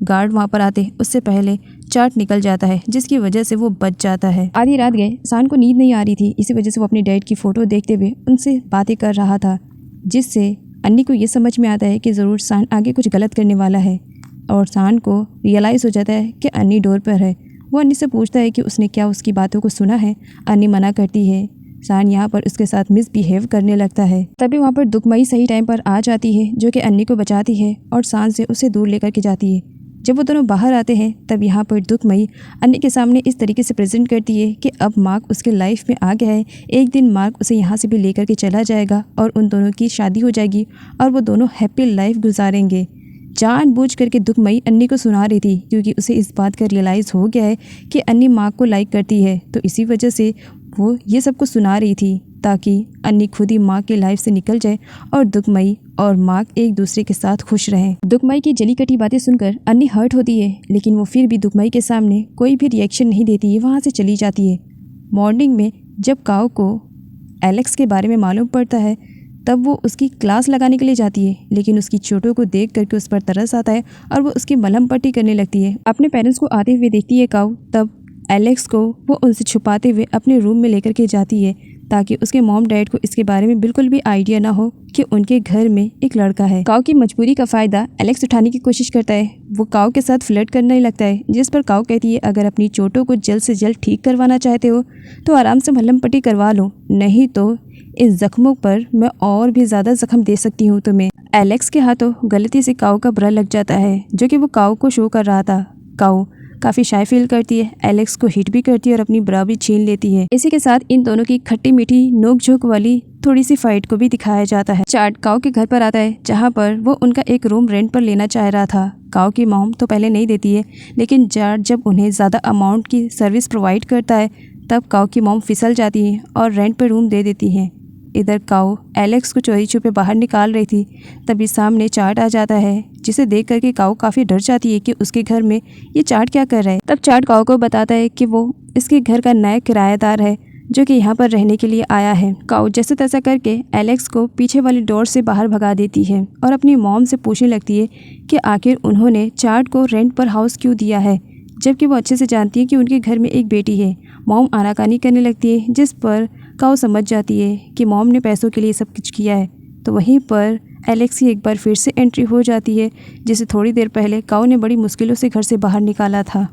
गार्ड वहाँ पर आते उससे पहले चार्ट निकल जाता है, जिसकी वजह से वो बच जाता है। आधी रात गए, सान को नींद नहीं आ रही थी, इसी वजह से वो अपनी डैड की फ़ोटो देखते हुए उनसे बातें कर रहा था, जिससे अन्नी को ये समझ में आता है कि ज़रूर सान आगे कुछ गलत करने वाला है। और सान को रियलाइज़ हो जाता है कि अन्नी डोर पर है। वो अन्नी से पूछता है कि उसने क्या उसकी बातों को सुना है। अन्नी मना करती है। सान यहाँ पर उसके साथ मिसबिहेव करने लगता है। तभी वहाँ पर दुखमई सही टाइम पर आ जाती है, जो कि अन्नी को बचाती है और सान से उसे दूर लेकर के जाती है। जब वो दोनों बाहर आते हैं तब यहाँ पर दुखमई अन्नी के सामने इस तरीके से प्रेजेंट करती है कि अब मार्क उसके लाइफ में आ गया है। एक दिन मार्क उसे यहाँ से भी लेकर के चला जाएगा और उन दोनों की शादी हो जाएगी और वो दोनों हैप्पी लाइफ गुजारेंगे। जानबूझ करके दुखमई अन्नी को सुना रही थी, क्योंकि उसे इस बात का रियलाइज़ हो गया है कि अन्नी मार्क को लाइक करती है, तो इसी वजह से वो ये सब कुछ सुना रही थी ताकि अन्नी खुद ही मार्क की लाइफ से निकल जाए और दुखमई और मार्क एक दूसरे के साथ खुश रहें। दुखमई की जली कटी बातें सुनकर अन्नी हर्ट होती है, लेकिन वो फिर भी दुखमई के सामने कोई भी रिएक्शन नहीं देती है, वहाँ से चली जाती है। मॉर्निंग में जब काओ को एलेक्स के बारे में मालूम पड़ता है तब वो उसकी क्लास लगाने के लिए जाती है, लेकिन उसकी चोटों को देख करके उस पर तरस आता है और वो उसकी मलहम पट्टी करने लगती है। अपने पेरेंट्स को आते हुए देखती है काओ, तब एलेक्स को वो उनसे छुपाते हुए अपने रूम में लेकर के जाती है ताकि उसके मॉम डैड को इसके बारे में बिल्कुल भी आइडिया ना हो कि उनके घर में एक लड़का है। काओ की मजबूरी का फ़ायदा एलेक्स उठाने की कोशिश करता है। वो काओ के साथ फ्लर्ट करने लगता है, जिस पर काओ कहती है अगर अपनी चोटों को जल्द से जल्द ठीक करवाना चाहते हो तो आराम से मलहम पट्टी करवा लो, नहीं तो इस जख्मों पर मैं और भी ज़्यादा जख्म दे सकती हूँ तुम्हें। एलेक्स के हाथों गलती से काओ का ब्रा लग जाता है, जो कि वो काओ को शो कर रहा था। काओ काफ़ी शाय फील करती है, एलेक्स को हिट भी करती है और अपनी ब्रा भी छीन लेती है। इसी के साथ इन दोनों की खट्टी मीठी नोक झोंक वाली थोड़ी सी फाइट को भी दिखाया जाता है। चार्ट काओ के घर पर आता है, जहाँ पर वो उनका एक रूम रेंट पर लेना चाह रहा था। काओ की मॉम तो पहले नहीं देती है, लेकिन चार्ट जब उन्हें ज़्यादा अमाउंट की सर्विस प्रोवाइड करता है तब काओ की मॉम फिसल जाती है और रेंट पर रूम दे देती है। इधर काओ एलेक्स को चोरी छुपे बाहर निकाल रही थी, तभी सामने चार्ट आ जाता है, जिसे देख करके काओ काफ़ी डर जाती है कि उसके घर में ये चार्ट क्या कर रहा है। तब चार्ट काओ को बताता है कि वो इसके घर का नया किराएदार है, जो कि यहाँ पर रहने के लिए आया है। काओ जैसे तैसा करके एलेक्स को पीछे वाली डोर से बाहर भगा देती है और अपनी मॉम से पूछने लगती है कि आखिर उन्होंने चार्ट को रेंट पर हाउस क्यों दिया है, जबकि वो अच्छे से जानती है कि उनके घर में एक बेटी है। मॉम आनाकानी करने लगती है, जिस पर काओ समझ जाती है कि मॉम ने पैसों के लिए सब कुछ किया है। तो वहीं पर एलेक्स की एक बार फिर से एंट्री हो जाती है, जिसे थोड़ी देर पहले काओ ने बड़ी मुश्किलों से घर से बाहर निकाला था।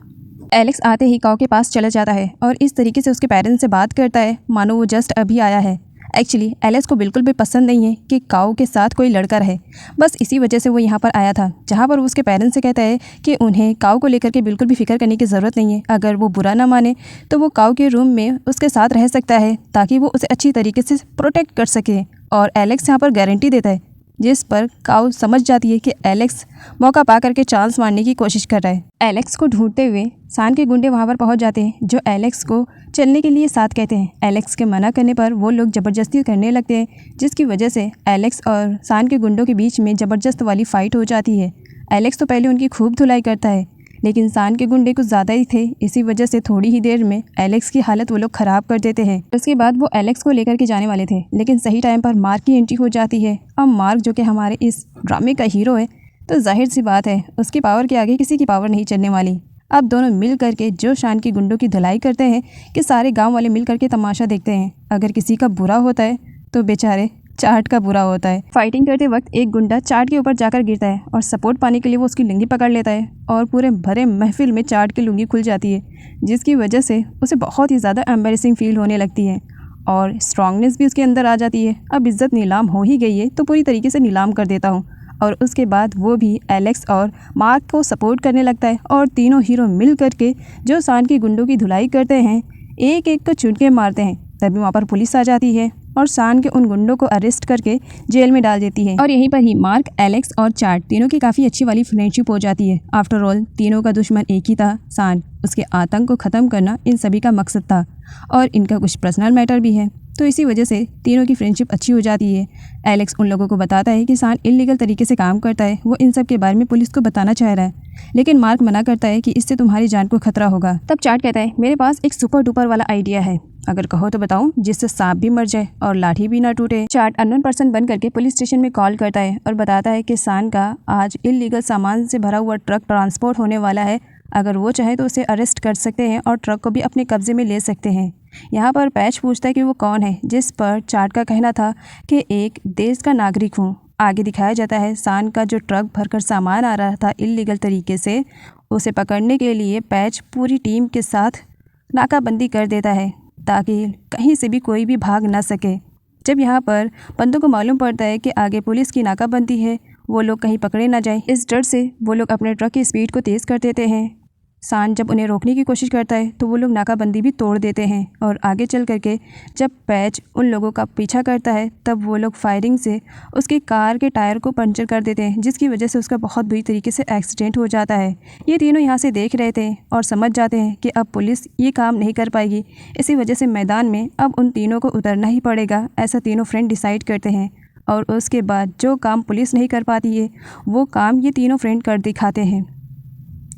एलेक्स आते ही काओ के पास चला जाता है और इस तरीके से उसके पेरेंट्स से बात करता है मानो वो जस्ट अभी आया है। एक्चुअली एलेक्स को बिल्कुल भी पसंद नहीं है कि काओ के साथ कोई लड़का रहे, बस इसी वजह से वो यहाँ पर आया था, जहाँ पर वो उसके पेरेंट्स से कहता है कि उन्हें काओ को लेकर के बिल्कुल भी फिक्र करने की ज़रूरत नहीं है। अगर वो बुरा ना माने तो वो काओ के रूम में उसके साथ रह सकता है ताकि वो उसे अच्छी तरीके से प्रोटेक्ट कर सके, और एलेक्स यहाँ पर गारंटी देता है, जिस पर काओ समझ जाती है कि एलेक्स मौका पा करके चांस मारने की कोशिश कर रहा है। एलेक्स को ढूंढते हुए सान के गुंडे वहां पर पहुंच जाते हैं, जो एलेक्स को चलने के लिए साथ कहते हैं। एलेक्स के मना करने पर वो लोग ज़बरदस्ती करने लगते हैं, जिसकी वजह से एलेक्स और सान के गुंडों के बीच में ज़बरदस्त वाली फ़ाइट हो जाती है। एलेक्स तो पहले उनकी खूब धुलाई करता है, लेकिन सान के गुंडे कुछ ज़्यादा ही थे, इसी वजह से थोड़ी ही देर में एलेक्स की हालत वो लोग ख़राब कर देते हैं। उसके बाद वो एलेक्स को लेकर के जाने वाले थे, लेकिन सही टाइम पर मार्क की एंट्री हो जाती है। अब मार्क जो कि हमारे इस ड्रामे का हीरो है, तो जाहिर सी बात है उसकी पावर के आगे किसी की पावर नहीं चलने वाली। अब दोनों मिल करके जो शान की गुंडों की धुलाई करते हैं कि सारे गाँव वाले मिल करके तमाशा देखते हैं। अगर किसी का बुरा होता है तो बेचारे चार्ट का बुरा होता है। फाइटिंग करते वक्त एक गुंडा चार्ट के ऊपर जाकर गिरता है और सपोर्ट पाने के लिए वो उसकी लुंगी पकड़ लेता है और पूरे भरे महफिल में चार्ट की लुंगी खुल जाती है, जिसकी वजह से उसे बहुत ही ज़्यादा एम्बैरेसिंग फील होने लगती है और स्ट्रांगनेस भी उसके अंदर आ जाती है। अब इज़्ज़त नीलाम हो ही गई है तो पूरी तरीके से नीलाम कर देता हूँ। और उसके बाद वो भी एलेक्स और मार्क को सपोर्ट करने लगता है और तीनों हीरो मिल करके जो सान की गुंडों की धुलाई करते हैं, एक एक को चुन के मारते हैं। तभी वहाँ पर पुलिस आ जाती है और सान के उन गुंडों को अरेस्ट करके जेल में डाल देती है। और यहीं पर ही मार्क, एलेक्स और चार्ट तीनों की काफ़ी अच्छी वाली फ्रेंडशिप हो जाती है। आफ्टर ऑल तीनों का दुश्मन एक ही था, सान। उसके आतंक को ख़त्म करना इन सभी का मकसद था और इनका कुछ पर्सनल मैटर भी है। तो इसी वजह से तीनों की फ्रेंडशिप अच्छी हो जाती है। एलेक्स उन लोगों को बताता है कि सान इल्लीगल तरीके से काम करता है, वो इन सब के बारे में पुलिस को बताना चाह रहा है, लेकिन मार्क मना करता है कि इससे तुम्हारी जान को खतरा होगा। तब चार्ट कहता है, मेरे पास एक सुपर डुपर वाला आइडिया है, अगर कहो तो बताऊं, जिससे सांप भी मर जाए और लाठी भी ना टूटे। चार्ट अननोन पर्सन बन करके पुलिस स्टेशन में कॉल करता है और बताता है कि सान का आज इल्लीगल सामान से भरा हुआ ट्रक ट्रांसपोर्ट होने वाला है, अगर वो चाहे तो उसे अरेस्ट कर सकते हैं और ट्रक को भी अपने कब्जे में ले सकते हैं। यहाँ पर पैच पूछता है कि वो कौन है, जिस पर चार्ट का कहना था कि एक देश का नागरिक हूँ। आगे दिखाया जाता है सान का जो ट्रक भरकर सामान आ रहा था इल्लीगल तरीके से, उसे पकड़ने के लिए पैच पूरी टीम के साथ नाकाबंदी कर देता है ताकि कहीं से भी कोई भी भाग ना सके। जब यहाँ पर बंदों को मालूम पड़ता है कि आगे पुलिस की नाकाबंदी है, वो लोग कहीं पकड़े ना जाए, इस डर से वो लोग अपने ट्रक की स्पीड को तेज़ कर देते हैं। सान जब उन्हें रोकने की कोशिश करता है तो वो लोग नाकाबंदी भी तोड़ देते हैं और आगे चल करके जब पैच उन लोगों का पीछा करता है तब वो लोग फायरिंग से उसकी कार के टायर को पंचर कर देते हैं, जिसकी वजह से उसका बहुत बुरी तरीके से एक्सीडेंट हो जाता है। ये तीनों यहाँ से देख रहे थे और समझ जाते हैं कि अब पुलिस ये काम नहीं कर पाएगी, इसी वजह से मैदान में अब उन तीनों को उतरना ही पड़ेगा, ऐसा तीनों फ्रेंड डिसाइड करते हैं। और उसके बाद जो काम पुलिस नहीं कर पाती है वो काम ये तीनों फ्रेंड कर दिखाते हैं।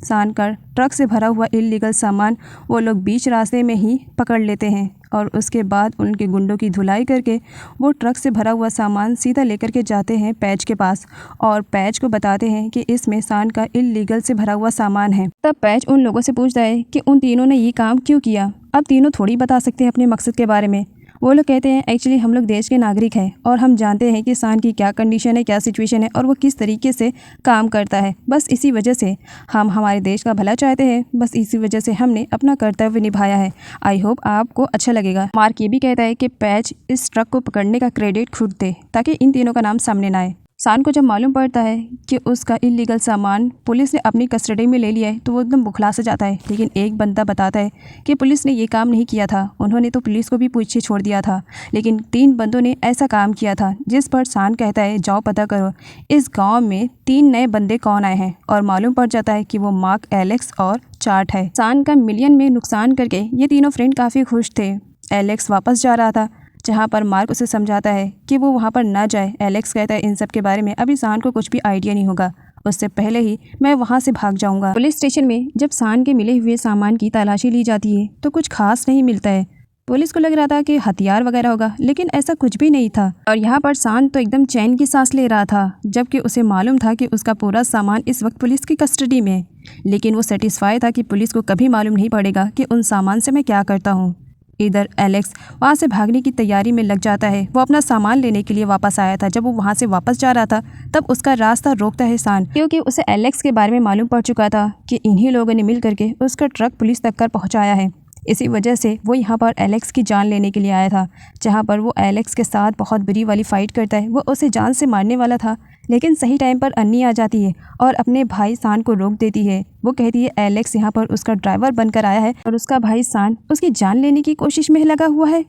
सान का ट्रक से भरा हुआ इल्लीगल सामान वो लोग बीच रास्ते में ही पकड़ लेते हैं और उसके बाद उनके गुंडों की धुलाई करके वो ट्रक से भरा हुआ सामान सीधा लेकर के जाते हैं पैच के पास और पैच को बताते हैं कि इसमें सान का इल्लीगल से भरा हुआ सामान है। तब पैच उन लोगों से पूछता है कि उन तीनों ने ये काम क्यों किया। अब तीनों थोड़ी बता सकते हैं अपने मकसद के बारे में। वो लोग कहते हैं एक्चुअली हम लोग देश के नागरिक हैं और हम जानते हैं कि सान की क्या कंडीशन है, क्या सिचुएशन है और वो किस तरीके से काम करता है। बस इसी वजह से हम हमारे देश का भला चाहते हैं, बस इसी वजह से हमने अपना कर्तव्य निभाया है। आई होप आपको अच्छा लगेगा। मार्क ये भी कहता है कि पैच इस ट्रक को पकड़ने का क्रेडिट खुद दे ताकि इन तीनों का नाम सामने ना आए। सान को जब मालूम पड़ता है कि उसका इल्लीगल सामान पुलिस ने अपनी कस्टडी में ले लिया है तो वो एकदम बुखला से जाता है, लेकिन एक बंदा बताता है कि पुलिस ने ये काम नहीं किया था, उन्होंने तो पुलिस को भी पीछे छोड़ दिया था, लेकिन 3 बंदों ने ऐसा काम किया था। जिस पर सान कहता है जाओ पता करो इस गाँव में 3 नए बंदे कौन आए हैं और मालूम पड़ जाता है कि वो मार्क, एलेक्स और चार्ट है। सान का मिलियन में नुकसान करके ये तीनों फ्रेंड काफ़ी खुश थे। एलेक्स वापस जा रहा था जहाँ पर मार्क उसे समझाता है कि वो वहाँ पर ना जाए। एलेक्स कहता है इन सब के बारे में अभी सान को कुछ भी आइडिया नहीं होगा, उससे पहले ही मैं वहाँ से भाग जाऊँगा। पुलिस स्टेशन में जब सान के मिले हुए सामान की तलाशी ली जाती है तो कुछ खास नहीं मिलता है। पुलिस को लग रहा था कि हथियार वगैरह होगा, लेकिन ऐसा कुछ भी नहीं था। और यहाँ पर सान तो एकदम चैन की सांस ले रहा था, जबकि उसे मालूम था कि उसका पूरा सामान इस वक्त पुलिस की कस्टडी में है, लेकिन वो सेटिस्फाई था कि पुलिस को कभी मालूम नहीं पड़ेगा कि उन सामान से मैं क्या करता हूँ। इधर एलेक्स वहाँ से भागने की तैयारी में लग जाता है। वो अपना सामान लेने के लिए वापस आया था। जब वो वहाँ से वापस जा रहा था तब उसका रास्ता रोकता है सान, क्योंकि उसे एलेक्स के बारे में मालूम पड़ चुका था कि इन्हीं लोगों ने मिल करके उसका ट्रक पुलिस तक कर पहुँचाया है। इसी वजह से वो यहाँ पर एलेक्स की जान लेने के लिए आया था, जहाँ पर वो एलेक्स के साथ बहुत बुरी वाली फ़ाइट करता है। वो उसे जान से मारने वाला था, लेकिन सही टाइम पर अन्नी आ जाती है और अपने भाई सान को रोक देती है। वो कहती है एलेक्स यहाँ पर उसका ड्राइवर बनकर आया है और उसका भाई सान उसकी जान लेने की कोशिश में लगा हुआ है।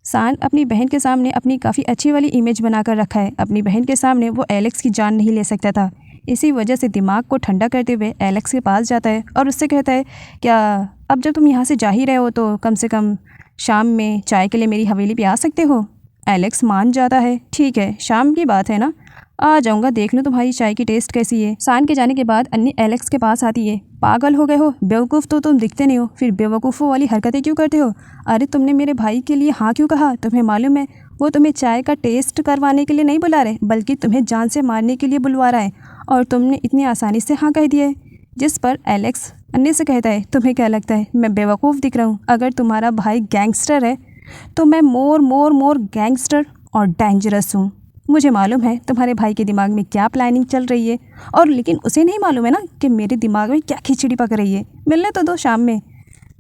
सान अपनी बहन के सामने अपनी काफ़ी अच्छी वाली इमेज बनाकर रखा है। अपनी बहन के सामने वो एलेक्स की जान नहीं ले सकता था। इसी वजह से दिमाग को ठंडा करते हुए एलेक्स के पास जाता है और उससे कहता है क्या अब जब तुम यहाँ से जा ही रहे हो तो कम से कम शाम में चाय के लिए मेरी हवेली पे आ सकते हो। एलेक्स मान जाता है, ठीक है शाम की बात है ना, आ जाऊँगा, देख लो तुम्हारी चाय की टेस्ट कैसी है। सान के जाने के बाद अन्नी एलेक्स के पास आती है। पागल हो गए हो, बेवकूफ़ तो तुम दिखते नहीं हो, फिर बेवकूफ़ों वाली हरकतें क्यों करते हो। अरे तुमने मेरे भाई के लिए हाँ क्यों कहा, तुम्हें मालूम है वो तुम्हें चाय का टेस्ट करवाने के लिए नहीं बुला रहे, बल्कि तुम्हें जान से मारने के लिए बुलवा रहा है, और तुमने इतनी आसानी से हाँ कह दिया है। जिस पर एलेक्स अन्नी से कहता है तुम्हें क्या लगता है मैं बेवकूफ़ दिख रहा हूँ। अगर तुम्हारा भाई गैंगस्टर है तो मैं मोर गैंगस्टर और डेंजरस हूँ। मुझे मालूम है तुम्हारे भाई के दिमाग में क्या प्लानिंग चल रही है, और लेकिन उसे नहीं मालूम है ना कि मेरे दिमाग में क्या खिचड़ी पक रही है। मिलने तो दो शाम में,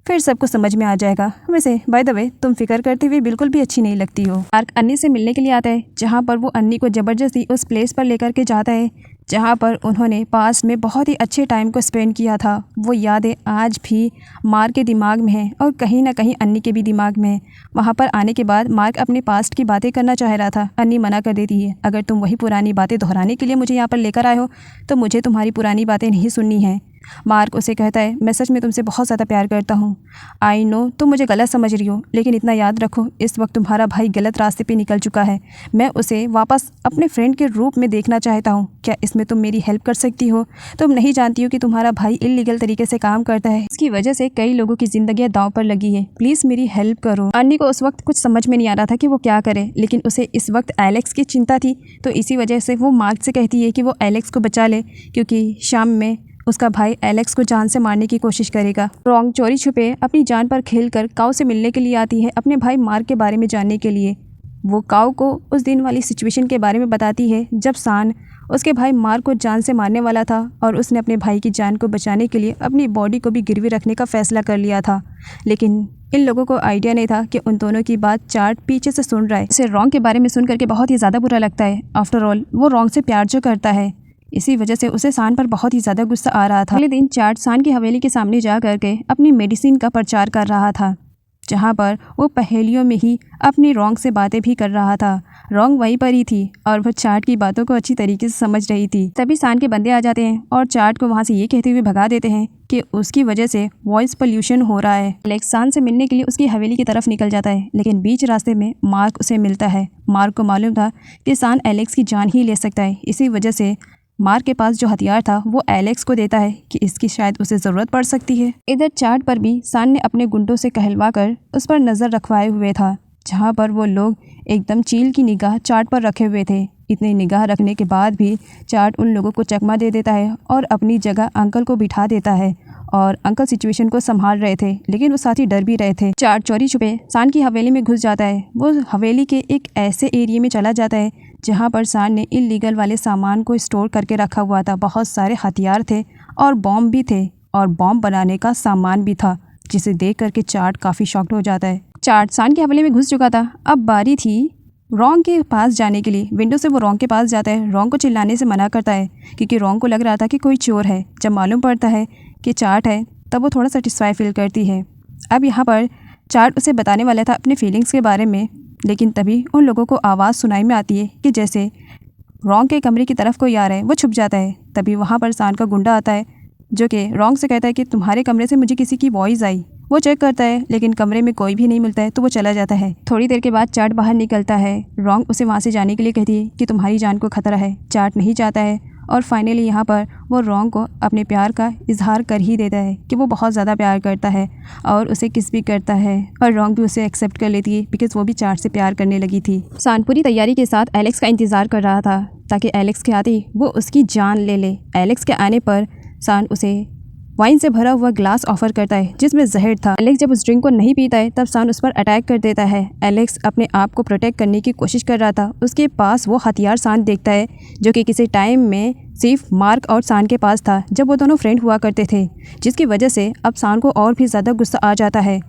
फिर सबको समझ में आ जाएगा। वैसे बाय द वे तुम फिक्र करते हुए बिल्कुल भी अच्छी नहीं लगती हो। मार्क अन्नी से मिलने के लिए आता है, जहाँ पर वो अन्नी को ज़बरदस्ती उस प्लेस पर लेकर के जाता है जहाँ पर उन्होंने पास्ट में बहुत ही अच्छे टाइम को स्पेंड किया था। वो यादें आज भी मार्क के दिमाग में हैं और कहीं ना कहीं अन्नी के भी दिमाग में है। वहाँ पर आने के बाद मार्क अपने पास्ट की बातें करना चाह रहा था। अन्नी मना कर देती है, अगर तुम वही पुरानी बातें दोहराने के लिए मुझे यहाँ पर लेकर आए हो तो मुझे तुम्हारी पुरानी बातें नहीं सुननी हैं। मार्क उसे कहता है, मैं सच में तुमसे बहुत ज़्यादा प्यार करता हूँ। आई नो तुम मुझे गलत समझ रही हो, लेकिन इतना याद रखो इस वक्त तुम्हारा भाई गलत रास्ते पे निकल चुका है। मैं उसे वापस अपने फ्रेंड के रूप में देखना चाहता हूँ। क्या इसमें तुम मेरी हेल्प कर सकती हो? तुम नहीं जानती हो कि तुम्हारा भाई इलीगल तरीके से काम करता है। इसकी वजह से कई लोगों की जिंदगी दांव पर लगी है। प्लीज़ मेरी हेल्प करो। अन्नी को उस वक्त कुछ समझ में नहीं आ रहा था कि वो क्या करे, लेकिन उसे इस वक्त एलेक्स की चिंता थी। तो इसी वजह से वो मार्क से कहती है कि वो एलेक्स को बचा ले, क्योंकि शाम में उसका भाई एलेक्स को जान से मारने की कोशिश करेगा। रॉन्ग चोरी छुपे अपनी जान पर खेलकर काऊ से मिलने के लिए आती है, अपने भाई मार्क के बारे में जानने के लिए। वो काऊ को उस दिन वाली सिचुएशन के बारे में बताती है जब सान उसके भाई मार्क को जान से मारने वाला था और उसने अपने भाई की जान को बचाने के लिए अपनी बॉडी को भी गिरवी रखने का फैसला कर लिया था। लेकिन इन लोगों को आइडिया नहीं था कि उन दोनों की बात चार्ट पीछे से सुन रहा है। इसे रॉन्ग के बारे में सुन करके बहुत ही ज़्यादा बुरा लगता है। आफ्टर ऑल वो रॉन्ग से प्यार जो करता है, इसी वजह से उसे सान पर बहुत ही ज़्यादा गुस्सा आ रहा था। अगले दिन चार्ट सान की हवेली के सामने जा करके अपनी मेडिसिन का प्रचार कर रहा था, जहाँ पर वो पहेलियों में ही अपनी रॉन्ग से बातें भी कर रहा था। रॉन्ग वहीं पर ही थी और वह चार्ट की बातों को अच्छी तरीके से समझ रही थी। तभी सान के बंदे आ जाते हैं और चार्ट को वहाँ से ये कहते हुए भगा देते हैं कि उसकी वजह से वॉइस पोल्यूशन हो रहा है। एलेक्स सान से मिलने के लिए उसकी हवेली की तरफ निकल जाता है, लेकिन बीच रास्ते में मार्क उसे मिलता है। मार्क को मालूम था कि सान एलेक्स की जान ही ले सकता है, इसी वजह से मार्क के पास जो हथियार था वो एलेक्स को देता है कि इसकी शायद उसे ज़रूरत पड़ सकती है। इधर चार्ट पर भी सान ने अपने गुंडों से कहलवा कर उस पर नज़र रखवाए हुए था, जहाँ पर वो लोग एकदम चील की निगाह चार्ट पर रखे हुए थे। इतनी निगाह रखने के बाद भी चार्ट उन लोगों को चकमा दे देता है और अपनी जगह अंकल को बिठा देता है। और अंकल सिचुएशन को संभाल रहे थे, लेकिन वो साथ ही डर भी रहे थे। चार्ट चोरी छुपे सान की हवेली में घुस जाता है। वो हवेली के एक ऐसे एरिया में चला जाता है जहाँ पर सान ने इलीगल वाले सामान को स्टोर करके रखा हुआ था। बहुत सारे हथियार थे और बॉम्ब भी थे और बॉम्ब बनाने का सामान भी था, जिसे देख करके चार्ट काफ़ी शॉक्ड हो जाता है। चार्ट सान की हवेली में घुस चुका था। अब बारी थी रॉन्ग के पास जाने के लिए। विंडो से वो रॉन्ग के पास जाता है, रॉन्ग को चिल्लाने से मना करता है क्योंकि रॉन्ग को लग रहा था कि कोई चोर है। जब मालूम पड़ता है कि चार्ट है तब वो थोड़ा सेटिस्फाई फील करती है। अब यहाँ पर चार्ट उसे बताने वाला था अपने फीलिंग्स के बारे में, लेकिन तभी उन लोगों को आवाज़ सुनाई में आती है कि जैसे रॉन्ग के कमरे की तरफ कोई आ रहा है। वो छुप जाता है। तभी वहाँ पर सान का गुंडा आता है जो कि रॉन्ग से कहता है कि तुम्हारे कमरे से मुझे किसी की वॉइस आई। वो चेक करता है लेकिन कमरे में कोई भी नहीं मिलता है, तो वो चला जाता है। थोड़ी देर के बाद चार्ट बाहर निकलता है। रॉन्ग उसे वहाँ से जाने के लिए कहती है कि तुम्हारी जान को खतरा है। चार्ट नहीं चाहता है और फाइनली यहाँ पर वो रॉन्ग को अपने प्यार का इजहार कर ही देता है कि वो बहुत ज़्यादा प्यार करता है और उसे किस भी करता है। और रॉन्ग भी उसे एक्सेप्ट कर लेती है बिकॉज वो भी चार्ट से प्यार करने लगी थी। सान पूरी तैयारी के साथ एलेक्स का इंतज़ार कर रहा था ताकि एलेक्स के आते ही वो उसकी जान ले ले। एलेक्स के आने पर सान उसे वाइन से भरा हुआ ग्लास ऑफर करता है जिसमें जहर था। एलेक्स जब उस ड्रिंक को नहीं पीता है तब सान उस पर अटैक कर देता है। एलेक्स अपने आप को प्रोटेक्ट करने की कोशिश कर रहा था। उसके पास वो हथियार सान देखता है जो कि किसी टाइम में सिर्फ मार्क और सान के पास था जब वो दोनों फ्रेंड हुआ करते थे, जिसकी वजह से अब सान को और भी ज़्यादा गुस्सा आ जाता है।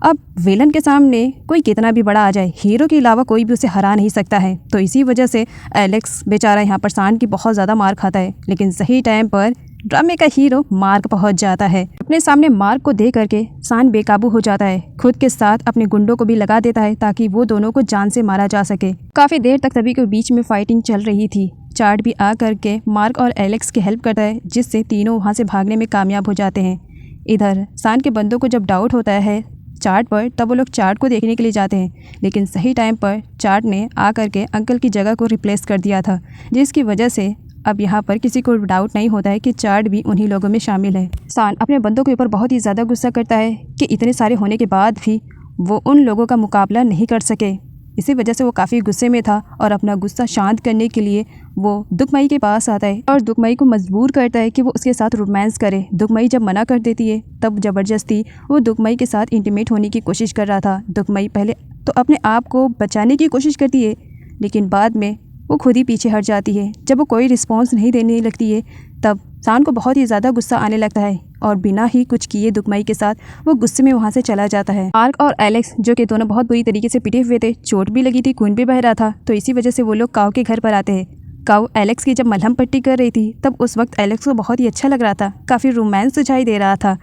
अब विलन के सामने कोई कितना भी बड़ा आ जाए, हीरो के अलावा कोई भी उसे हरा नहीं सकता है। तो इसी वजह से एलेक्स बेचारा यहाँ पर सान की बहुत ज़्यादा मार खाता है, लेकिन सही टाइम पर ड्रामे का हीरो मार्क पहुंच जाता है। अपने सामने मार्क को देख करके सान बेकाबू हो जाता है। खुद के साथ अपने गुंडों को भी लगा देता है ताकि वो दोनों को जान से मारा जा सके। काफ़ी देर तक सभी के बीच में फाइटिंग चल रही थी। चार्ट भी आ करके मार्क और एलेक्स की हेल्प करता है, जिससे तीनों वहाँ से भागने में कामयाब हो जाते हैं। इधर सान के बंदों को जब डाउट होता है चार्ट पर, तब वो लोग चार्ट को देखने के लिए जाते हैं, लेकिन सही टाइम पर चार्ट ने आ करके अंकल की जगह को रिप्लेस कर दिया था, जिसकी वजह से अब यहाँ पर किसी को डाउट नहीं होता है कि चार्ट भी उन्हीं लोगों में शामिल है। सान अपने बंदों के ऊपर बहुत ही ज़्यादा गुस्सा करता है कि इतने सारे होने के बाद भी वो उन लोगों का मुकाबला नहीं कर सके। इसी वजह से वो काफ़ी गुस्से में था और अपना गुस्सा शांत करने के लिए वो दुखमई के पास आता है और दुखमई को मजबूर करता है कि वो उसके साथ रोमांस करे। दुखमई जब मना कर देती है तब ज़बरदस्ती वो दुखमई के साथ इंटीमेट होने की कोशिश कर रहा था। दुखमई पहले तो अपने आप को बचाने की कोशिश करती है, लेकिन बाद में वो खुद ही पीछे हट जाती है। जब वो कोई रिस्पॉन्स नहीं देने लगती है तब सान को बहुत ही ज़्यादा गुस्सा आने लगता है और बिना ही कुछ किए दुखमई के साथ वो गुस्से में वहाँ से चला जाता है। मार्क और एलेक्स जो कि दोनों बहुत बुरी तरीके से पिटे हुए थे, चोट भी लगी थी, खून भी बह रहा था, तो इसी वजह से वो लोग काऊ के घर पर आते हैं। काऊ एलेक्स की जब मलहम पट्टी कर रही थी तब उस वक्त एलेक्स को बहुत ही अच्छा लग रहा था, काफ़ी रोमांस दिखाई दे रहा था।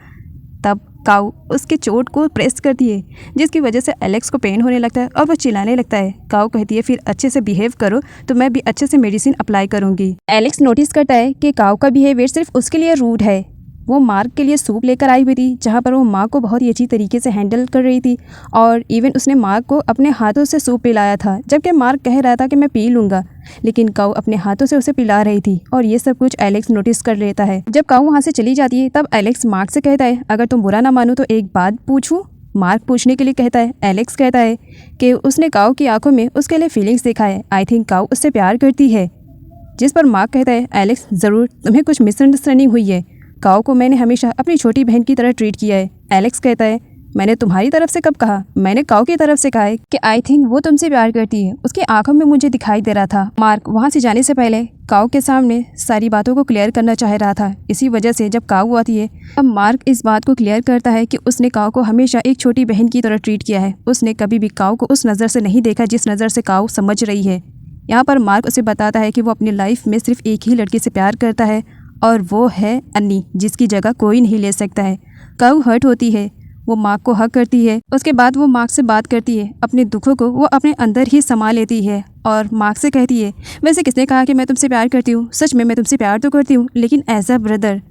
तब काऊ उसके चोट को प्रेस करती है, जिसकी वजह से एलेक्स को पेन होने लगता है और वो चिल्लाने लगता है। काऊ कहती है फिर अच्छे से बिहेव करो तो मैं भी अच्छे से मेडिसिन अप्लाई करूंगी। एलेक्स नोटिस करता है कि काऊ का बिहेवियर सिर्फ उसके लिए रूड है, वो मार्क के लिए सूप लेकर आई हुई थी, जहाँ पर वो मार्क को बहुत ही अच्छी तरीके से हैंडल कर रही थी और इवन उसने मार्क को अपने हाथों से सूप पिलाया था, जबकि मार्क कह रहा था कि मैं पी लूँगा, लेकिन काऊ अपने हाथों से उसे पिला रही थी और ये सब कुछ एलेक्स नोटिस कर लेता है। जब काऊ वहाँ से चली जाती है तब एलेक्स मार्क से कहता है, अगर तुम बुरा ना मानो तो एक बात पूछूं। मार्क पूछने के लिए कहता है। एलेक्स कहता है कि उसने काऊ की आंखों में उसके लिए फीलिंग्स देखा है, आई थिंक काऊ उससे प्यार करती है। जिस पर मार्क कहता है, एलेक्स ज़रूर तुम्हें कुछ मिसअंडरस्टैंडिंग हुई है, काऊ को मैंने हमेशा अपनी छोटी बहन की तरह ट्रीट किया है। एलेक्स कहता है, मैंने तुम्हारी तरफ से कब कहा, मैंने काऊ की तरफ से कहा है कि आई थिंक वो तुमसे प्यार करती है, उसकी आंखों में मुझे दिखाई दे रहा था। मार्क वहाँ से जाने से पहले काऊ के सामने सारी बातों को क्लियर करना चाह रहा था। इसी वजह से जब काऊ आती है तब मार्क इस बात को क्लियर करता है कि उसने काऊ को हमेशा एक छोटी बहन की तरह ट्रीट किया है, उसने कभी भी काऊ को उस नज़र से नहीं देखा जिस नज़र से काऊ समझ रही है। यहाँ पर मार्क उसे बताता है कि वो अपनी लाइफ में सिर्फ एक ही लड़की से प्यार करता है और वो है अन्नी, जिसकी जगह कोई नहीं ले सकता है। काऊ हर्ट होती है, वो मार्क को हक करती है। उसके बाद वो मार्क से बात करती है, अपने दुखों को वो अपने अंदर ही समा लेती है और मार्क से कहती है, वैसे किसने कहा कि मैं तुमसे प्यार करती हूँ, सच में मैं तुमसे प्यार तो करती हूँ, लेकिन एज अ ब्रदर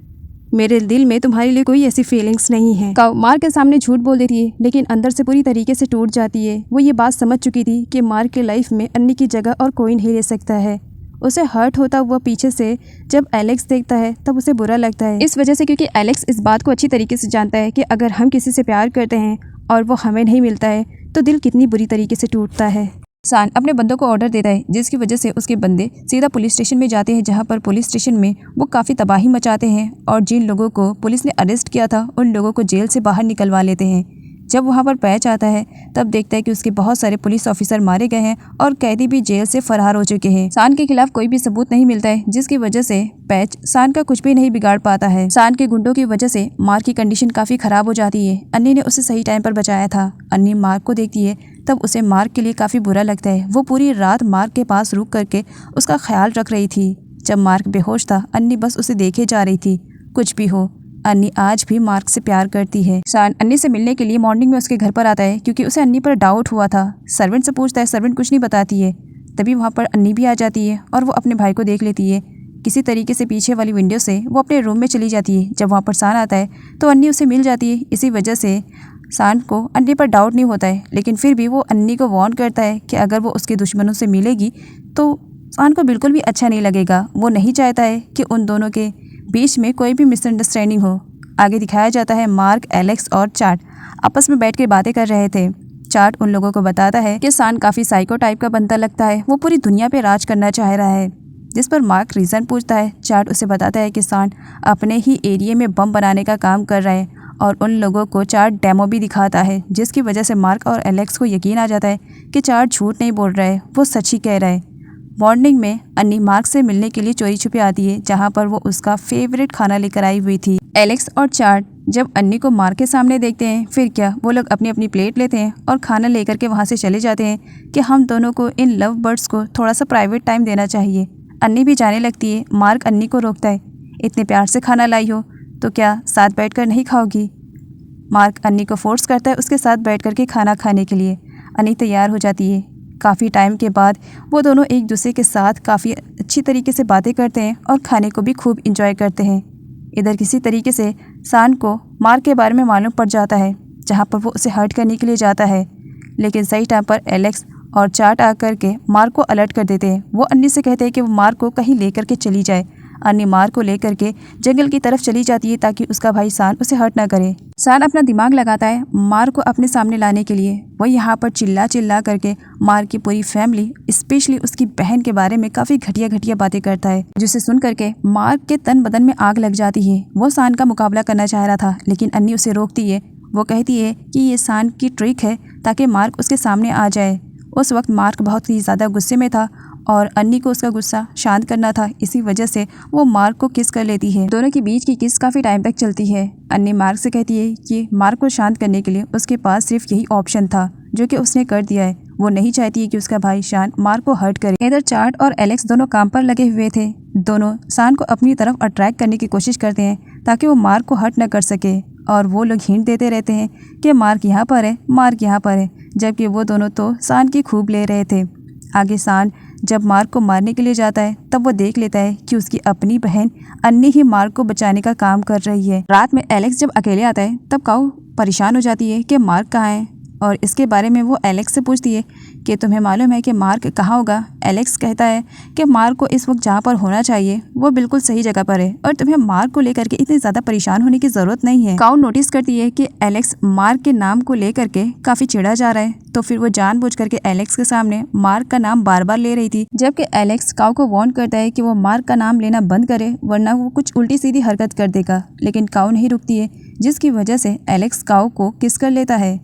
मेरे दिल में तुम्हारे लिए कोई ऐसी फीलिंग्स नहीं है। काऊ मार्क के सामने झूठ बोल देती है, लेकिन अंदर से पूरी तरीके से टूट जाती है। वो ये बात समझ चुकी थी कि मार्क की लाइफ में अन्नी की जगह और कोई नहीं ले सकता है। उसे हर्ट होता हुआ पीछे से जब एलेक्स देखता है तब उसे बुरा लगता है, इस वजह से क्योंकि एलेक्स इस बात को अच्छी तरीके से जानता है कि अगर हम किसी से प्यार करते हैं और वो हमें नहीं मिलता है तो दिल कितनी बुरी तरीके से टूटता है। सान अपने बंदों को ऑर्डर देता है, जिसकी वजह से उसके बंदे सीधा पुलिस स्टेशन में जाते हैं, जहां पर पुलिस स्टेशन में वो काफ़ी तबाही मचाते हैं और जिन लोगों को पुलिस ने अरेस्ट किया था उन लोगों को जेल से बाहर निकलवा लेते हैं। जब वहां पर पैच आता है तब देखता है कि उसके बहुत सारे पुलिस ऑफिसर मारे गए हैं और कैदी भी जेल से फरार हो चुके हैं। सान के खिलाफ कोई भी सबूत नहीं मिलता है, जिसकी वजह से पैच सान का कुछ भी नहीं बिगाड़ पाता है। सान के गुंडों की वजह से मार्क की कंडीशन काफ़ी ख़राब हो जाती है। अन्नी ने उसे सही टाइम पर बचाया था। अन्नी मार्क को देखती है तब उसे मार्क के लिए काफ़ी बुरा लगता है। वो पूरी रात मार्क के पास रुक करके उसका ख्याल रख रही थी। जब मार्क बेहोश था अन्नी बस उसे देखे जा रही थी। कुछ भी हो, अन्नी आज भी मार्क से प्यार करती है। सान अन्नी से मिलने के लिए मॉर्निंग में उसके घर पर आता है, क्योंकि उसे अन्नी पर डाउट हुआ था। सर्वेंट से पूछता है, सर्वेंट कुछ नहीं बताती है। तभी वहाँ पर अन्नी भी आ जाती है और वो अपने भाई को देख लेती है। किसी तरीके से पीछे वाली विंडो से वो अपने रूम में चली जाती है। जब वहाँ पर सान आता है तो अन्नी उसे मिल जाती है। इसी वजह से सान को अन्नी पर डाउट नहीं होता है, लेकिन फिर भी वो अन्नी को वार्न करता है कि अगर वो उसके दुश्मनों से मिलेगी तो सान को बिल्कुल भी अच्छा नहीं लगेगा। वो नहीं चाहता है कि उन दोनों के बीच में कोई भी मिसअंडरस्टैंडिंग हो। आगे दिखाया जाता है मार्क, एलेक्स और चार्ट आपस में बैठ के बातें कर रहे थे। चार्ट उन लोगों को बताता है कि सान काफ़ी साइको टाइप का बनता लगता है, वो पूरी दुनिया पे राज करना चाह रहा है। जिस पर मार्क रीज़न पूछता है। चार्ट उसे बताता है कि सान अपने ही एरिया में बम बनाने का काम कर रहा है और उन लोगों को चार्ट डेमो भी दिखाता है, जिसकी वजह से मार्क और एलेक्स को यकीन आ जाता है कि चार्ट झूठ नहीं बोल रहा है, वो सच ही कह रहा है। मॉर्निंग में अन्नी मार्क से मिलने के लिए चोरी छुपे आती है, जहाँ पर वो उसका फेवरेट खाना लेकर आई हुई थी। एलेक्स और चार्ट जब अन्नी को मार्क के सामने देखते हैं, फिर क्या वो लोग अपनी अपनी प्लेट लेते हैं और खाना लेकर के वहाँ से चले जाते हैं कि हम दोनों को इन लव बर्ड्स को थोड़ा सा प्राइवेट टाइम देना चाहिए। अन्नी भी जाने लगती है। मार्क अन्नी को रोकता है, इतने प्यार से खाना लाई हो तो क्या साथ बैठकर नहीं खाओगी। मार्क अन्नी को फोर्स करता है उसके साथ बैठ कर के खाना खाने के लिए। अन्नी तैयार हो जाती है। काफ़ी टाइम के बाद वो दोनों एक दूसरे के साथ काफ़ी अच्छी तरीके से बातें करते हैं और खाने को भी खूब इंजॉय करते हैं। इधर किसी तरीके से सान को मार्क के बारे में मालूम पड़ जाता है, जहाँ पर वो उसे हर्ट करने के लिए जाता है, लेकिन सही टाइम पर एलेक्स और चार्ट आकर के मार्क को अलर्ट कर देते हैं। वो अन्नी से कहते हैं कि वो मार्क को कहीं लेकर के चली जाए। अन्नी मार्क को लेकर के जंगल की तरफ चली जाती है ताकि उसका भाई सान उसे हर्ट ना करे। सान अपना दिमाग लगाता है मार्क को अपने सामने लाने के लिए। वो यहाँ पर चिल्ला चिल्ला करके मार्क की पूरी फैमिली, स्पेशली उसकी बहन के बारे में काफ़ी घटिया घटिया बातें करता है, जिसे सुन करके मार्क के तन बदन में आग लग जाती है। वो सान का मुकाबला करना चाह रहा था, लेकिन अन्नी उसे रोकती है। वो कहती है कि ये सान की ट्रिक है ताकि मार्क उसके सामने आ जाए। उस वक्त मार्क बहुत ही ज़्यादा गुस्से में था और अन्नी को उसका गुस्सा शांत करना था, इसी वजह से वो मार्क को किस कर लेती है। दोनों के बीच की किस काफ़ी टाइम तक चलती है। अन्नी मार्क से कहती है कि मार्क को शांत करने के लिए उसके पास सिर्फ यही ऑप्शन था, जो कि उसने कर दिया है। वो नहीं चाहती है कि उसका भाई शान मार्क को हर्ट करे। इधर चार्ट और एलेक्स दोनों काम पर लगे हुए थे। दोनों शान को अपनी तरफ अट्रैक्ट करने की कोशिश करते हैं ताकि वो मार्क को हर्ट न कर सके, और वो लोग हिंट देते रहते हैं कि मार्क यहाँ पर है, मार्क यहाँ पर है, जबकि वो दोनों तो शान की खूब ले रहे थे। आगे शान जब मार्क को मारने के लिए जाता है तब वो देख लेता है कि उसकी अपनी बहन अन्नी ही मार्क को बचाने का काम कर रही है। रात में एलेक्स जब अकेले आता है तब काऊ परेशान हो जाती है कि मार्क कहाँ है, और इसके बारे में वो एलेक्स से पूछती है कि तुम्हें मालूम है कि मार्क कहाँ होगा। एलेक्स कहता है कि मार्क को इस वक्त जहाँ पर होना चाहिए वो बिल्कुल सही जगह पर है और तुम्हें मार्क को लेकर के इतनी ज़्यादा परेशान होने की ज़रूरत नहीं है। काऊ नोटिस करती है कि एलेक्स मार्क के नाम को लेकर के काफ़ी चिढ़ा जा रहा है, तो फिर वो जानबूझ करके एलेक्स के सामने मार्क का नाम बार बार ले रही थी, जबकि एलेक्स काऊ को वार्न करता है कि वो मार्क का नाम लेना बंद करे वरना वो कुछ उल्टी सीधी हरकत कर देगा। लेकिन काऊ नहीं रुकती है, जिसकी वजह से एलेक्स काऊ को किस कर लेता है।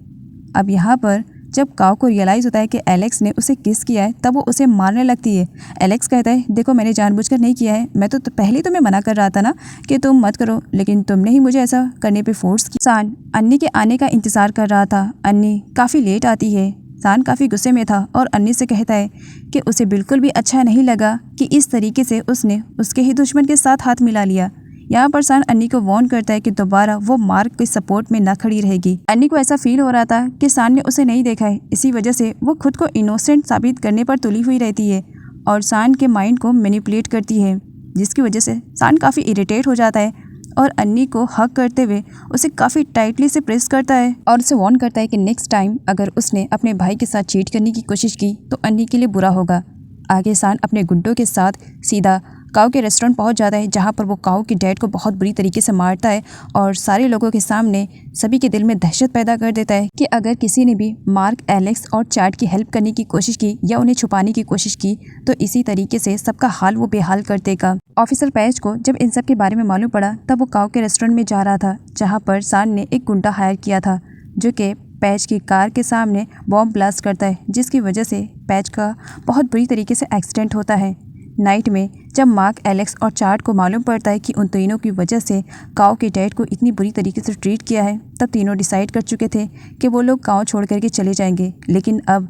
अब यहाँ पर जब काऊ को रियलाइज़ होता है कि एलेक्स ने उसे किस किया है तब वो उसे मारने लगती है। एलेक्स कहता है देखो मैंने जानबूझकर नहीं किया है, मैं तो पहले तुम्हें मना कर रहा था ना कि तुम मत करो, लेकिन तुमने ही मुझे ऐसा करने पे फोर्स किया। सान अन्नी के आने का इंतज़ार कर रहा था। अन्नी काफ़ी लेट आती है। सान काफ़ी गुस्से में था और अन्नी से कहता है कि उसे बिल्कुल भी अच्छा नहीं लगा कि इस तरीके से उसने उसके ही दुश्मन के साथ हाथ मिला लिया। यहाँ पर सान अन्नी को वार्न करता है कि दोबारा वो मार्क के सपोर्ट में ना खड़ी रहेगी। अन्नी को ऐसा फील हो रहा था कि सान ने उसे नहीं देखा है, इसी वजह से वो खुद को इनोसेंट साबित करने पर तुली हुई रहती है और सान के माइंड को मैनिपुलेट करती है, जिसकी वजह से सान काफ़ी इरिटेट हो जाता है और अन्नी को हक करते हुए उसे काफ़ी टाइटली से प्रेस करता है और उसे वार्न करता है कि नेक्स्ट टाइम अगर उसने अपने भाई के साथ चीट करने की कोशिश की तो अन्नी के लिए बुरा होगा। आगे सान अपने गुंडों के साथ सीधा काऊ के रेस्टोरेंट पहुंच जाता है, जहां पर वो काऊ के डैड को बहुत बुरी तरीके से मारता है और सारे लोगों के सामने सभी के दिल में दहशत पैदा कर देता है कि अगर किसी ने भी मार्क, एलेक्स और चैट की हेल्प करने की कोशिश की या उन्हें छुपाने की कोशिश की तो इसी तरीके से सबका हाल वो बेहाल कर देगा। ऑफिसर पैच को जब इन सब के बारे में मालूम पड़ा तब वो काऊ के रेस्टोरेंट में जा रहा था, जहाँ पर सान ने एक गुंडा हायर किया था जो कि पैच की कार के सामने बॉम्ब ब्लास्ट करता है, जिसकी वजह से पैच का बहुत बुरी तरीके से एक्सीडेंट होता है। नाइट में जब मार्क, एलेक्स और चार्ट को मालूम पड़ता है कि उन तीनों की वजह से काऊ के डैड को इतनी बुरी तरीके से ट्रीट किया है, तब तीनों डिसाइड कर चुके थे कि वो लोग गांव छोड़ करके चले जाएंगे। लेकिन अब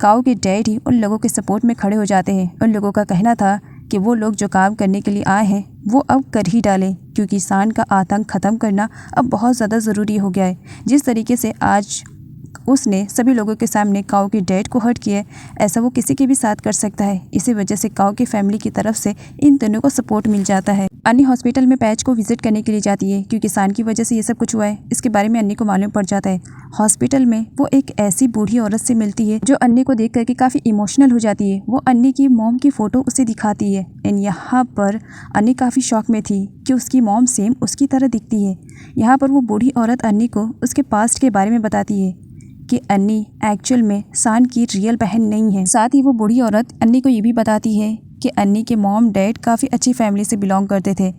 काऊ के डैड ही उन लोगों के सपोर्ट में खड़े हो जाते हैं। उन लोगों का कहना था कि वो लोग जो काम करने के लिए आए हैं वो अब कर ही डालें, क्योंकि सान का आतंक ख़त्म करना अब बहुत ज़्यादा ज़रूरी हो गया है। जिस तरीके से आज उसने सभी लोगों के सामने काऊ के डैड को हर्ट किया है, ऐसा वो किसी के भी साथ कर सकता है। इसी वजह से काऊ की फैमिली की तरफ से इन दोनों को सपोर्ट मिल जाता है। अन्नी हॉस्पिटल में पैच को विजिट करने के लिए जाती है, क्योंकि सान की वजह से ये सब कुछ हुआ है, इसके बारे में अन्नी को मालूम पड़ जाता है। हॉस्पिटल में वो एक ऐसी बूढ़ी औरत से मिलती है जो अन्नी को देख करके काफ़ी इमोशनल हो जाती है। वो अन्नी की मॉम की फ़ोटो उसे दिखाती है एंड यहाँ पर अन्नी काफ़ी शॉक में थी कि उसकी मॉम सेम उसकी तरह दिखती है। यहाँ पर वो बूढ़ी औरत अन्नी को उसके पास्ट के बारे में बताती है कि अन्नी एक्चुअल में सान की रियल बहन नहीं है। साथ ही वो बूढ़ी औरत अन्नी को ये भी बताती है कि अन्नी के मॉम डैड काफ़ी अच्छी फैमिली से बिलोंग करते थे।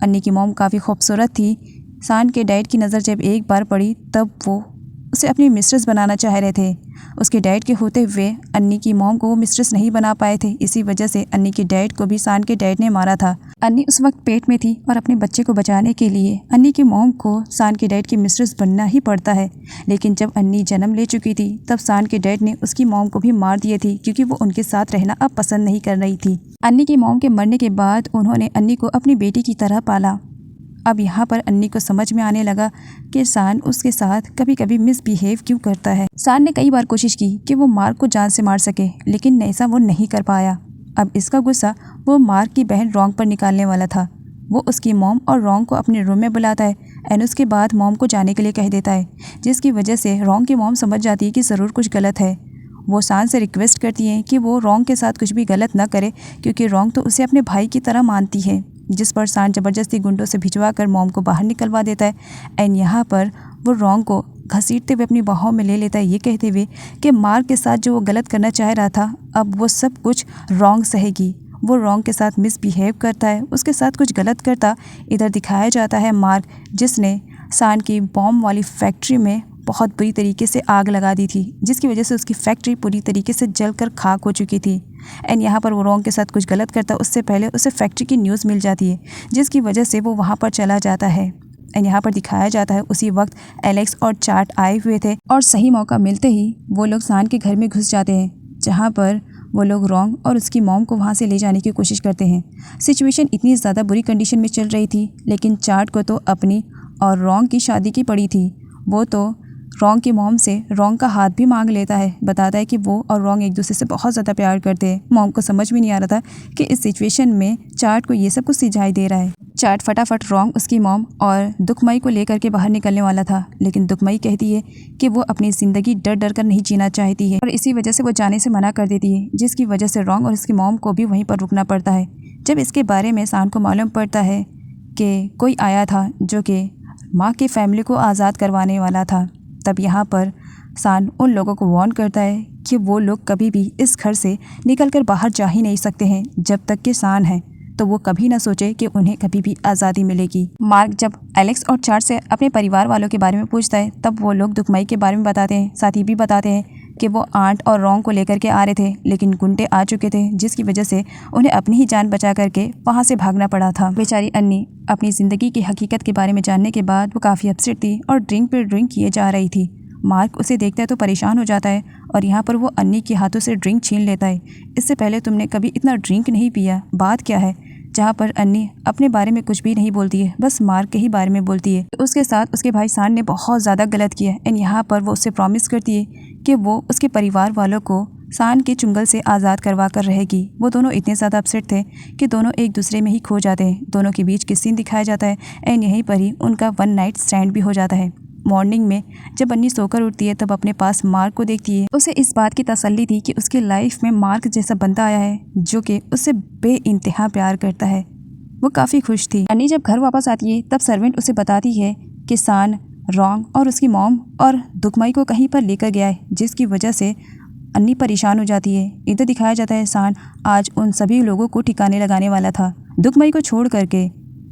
अन्नी की मॉम काफ़ी खूबसूरत थी। सान के डैड की नज़र जब एक बार पड़ी तब वो उसे अपनी मिस्ट्रेस बनाना चाह रहे थे। उसके डैड के होते हुए अन्नी की मॉम को वो मिस्ट्रेस नहीं बना पाए थे, इसी वजह से अन्नी के डैड को भी सान के डैड ने मारा था। अन्नी उस वक्त पेट में थी और अपने बच्चे को बचाने के लिए अन्नी की मॉम को सान के डैड की मिस्ट्रेस बनना ही पड़ता है। लेकिन जब अन्नी जन्म ले चुकी थी तब सान के डैड ने उसकी मॉम को भी मार दिए थी, क्योंकि वो उनके साथ रहना अब पसंद नहीं कर रही थी। अन्नी की मॉम के मरने के बाद उन्होंने अन्नी को अपनी बेटी की तरह पाला। अब यहाँ पर अन्नी को समझ में आने लगा कि सान उसके साथ कभी कभी मिसबिहेव क्यों करता है। सान ने कई बार कोशिश की कि वो मार्क को जान से मार सके, लेकिन ऐसा वो नहीं कर पाया। अब इसका गुस्सा वो मार्क की बहन रोंग पर निकालने वाला था। वो उसकी मॉम और रोंग को अपने रूम में बुलाता है एंड उसके बाद मॉम को जाने के लिए कह देता है, जिसकी वजह से रोंग की मॉम समझ जाती है कि ज़रूर कुछ गलत है। वो सान से रिक्वेस्ट करती है कि वो रोंग के साथ कुछ भी गलत ना करे, क्योंकि रोंग तो उसे अपने भाई की तरह मानती है। जिस पर सान ज़बरदस्ती गुंडों से भिजवा कर मॉम को बाहर निकलवा देता है एंड यहाँ पर वो रोंग को घसीटते हुए अपनी बाहों में ले लेता है, ये कहते हुए कि मार्क के साथ जो वो गलत करना चाह रहा था अब वो सब कुछ रोंग सहेगी। वो रोंग के साथ मिसबिहेव करता है, उसके साथ कुछ गलत करता। इधर दिखाया जाता है मार्क, जिसने सान की बॉम्ब वाली फैक्ट्री में बहुत बुरी तरीके से आग लगा दी थी, जिसकी वजह से उसकी फैक्ट्री पूरी तरीके से जलकर खाक हो चुकी थी। एंड यहाँ पर वो रोंग के साथ कुछ गलत करता, उससे पहले उसे फैक्ट्री की न्यूज़ मिल जाती है, जिसकी वजह से वो वहाँ पर चला जाता है। एंड यहाँ पर दिखाया जाता है उसी वक्त एलेक्स और चार्ट आए हुए थे और सही मौका मिलते ही वो लोग सान के घर में घुस जाते हैं, जहाँ पर वो लोग रोंग और उसकी मॉम को वहाँ से ले जाने की कोशिश करते हैं। सिचुएशन इतनी ज़्यादा बुरी कंडीशन में चल रही थी, लेकिन चार्ट को तो अपनी और रोंग की शादी की पड़ी थी। वो तो रोंग की मॉम से रोंग का हाथ भी मांग लेता है। बताता है कि वो और रोंग एक दूसरे से बहुत ज़्यादा प्यार करते हैं। मॉम को समझ भी नहीं आ रहा था कि इस सिचुएशन में चार्ट को ये सब कुछ सिझाई दे रहा है। चार्ट फटाफट रोंग, उसकी मॉम और दुखमई को लेकर के बाहर निकलने वाला था, लेकिन दुखमई कहती है कि वो अपनी ज़िंदगी डर डर कर नहीं जीना चाहती है और इसी वजह से वो जाने से मना कर देती है, जिसकी वजह से रोंग और उसकी मॉम को भी वहीं पर रुकना पड़ता है। जब इसके बारे में सान को मालूम पड़ता है कि कोई आया था जो कि माँ की फैमिली को आज़ाद करवाने वाला था, तब यहाँ पर सान उन लोगों को वार्न करता है कि वो लोग कभी भी इस घर से निकलकर बाहर जा ही नहीं सकते हैं जब तक कि सान है, तो वो कभी ना सोचे कि उन्हें कभी भी आज़ादी मिलेगी। मार्क जब एलेक्स और चार्ट से अपने परिवार वालों के बारे में पूछता है, तब वो लोग दुखमई के बारे में बताते हैं। साथ ही भी बताते हैं कि वो आंट और रोंग को लेकर के आ रहे थे, लेकिन गुंडे आ चुके थे, जिसकी वजह से उन्हें अपनी ही जान बचा करके वहाँ से भागना पड़ा था। बेचारी अन्नी अपनी ज़िंदगी की हकीकत के बारे में जानने के बाद वो काफ़ी अपसेट थी और ड्रिंक पे ड्रिंक किए जा रही थी। मार्क उसे देखता है तो परेशान हो जाता है और यहाँ पर वो अन्नी के हाथों से ड्रिंक छीन लेता है। इससे पहले तुमने कभी इतना ड्रिंक नहीं पिया, बात क्या है? जहाँ पर अन्नी अपने बारे में कुछ भी नहीं बोलती है, बस मार्क के ही बारे में बोलती है। उसके साथ उसके भाई सान ने बहुत ज़्यादा गलत किया एंड यहाँ पर वो उससे प्रॉमिस करती है कि वो उसके परिवार वालों को सान के चुंगल से आज़ाद करवा कर रहेगी। वो दोनों इतने ज़्यादा अपसेट थे कि दोनों एक दूसरे में ही खो जाते हैं। दोनों के बीच किस सीन दिखाया जाता है एंड यहीं पर ही उनका वन नाइट स्टैंड भी हो जाता है। मॉर्निंग में जब अन्नी सोकर उठती है तब अपने पास मार्क को देखती है। उसे इस बात की तसल्ली थी कि उसकी लाइफ में मार्क जैसा बंदा आया है जो कि उससे बेइंतहा प्यार करता है। वो काफ़ी खुश थी। अन्नी जब घर वापस आती है तब सर्वेंट उसे बताती है कि सान, रोंग और उसकी मॉम और दुखमई को कहीं पर लेकर गया है, जिसकी वजह से अन्नी परेशान हो जाती है। इधर दिखाया जाता है सान आज उन सभी लोगों को ठिकाने लगाने वाला था, दुखमई को छोड़ करके,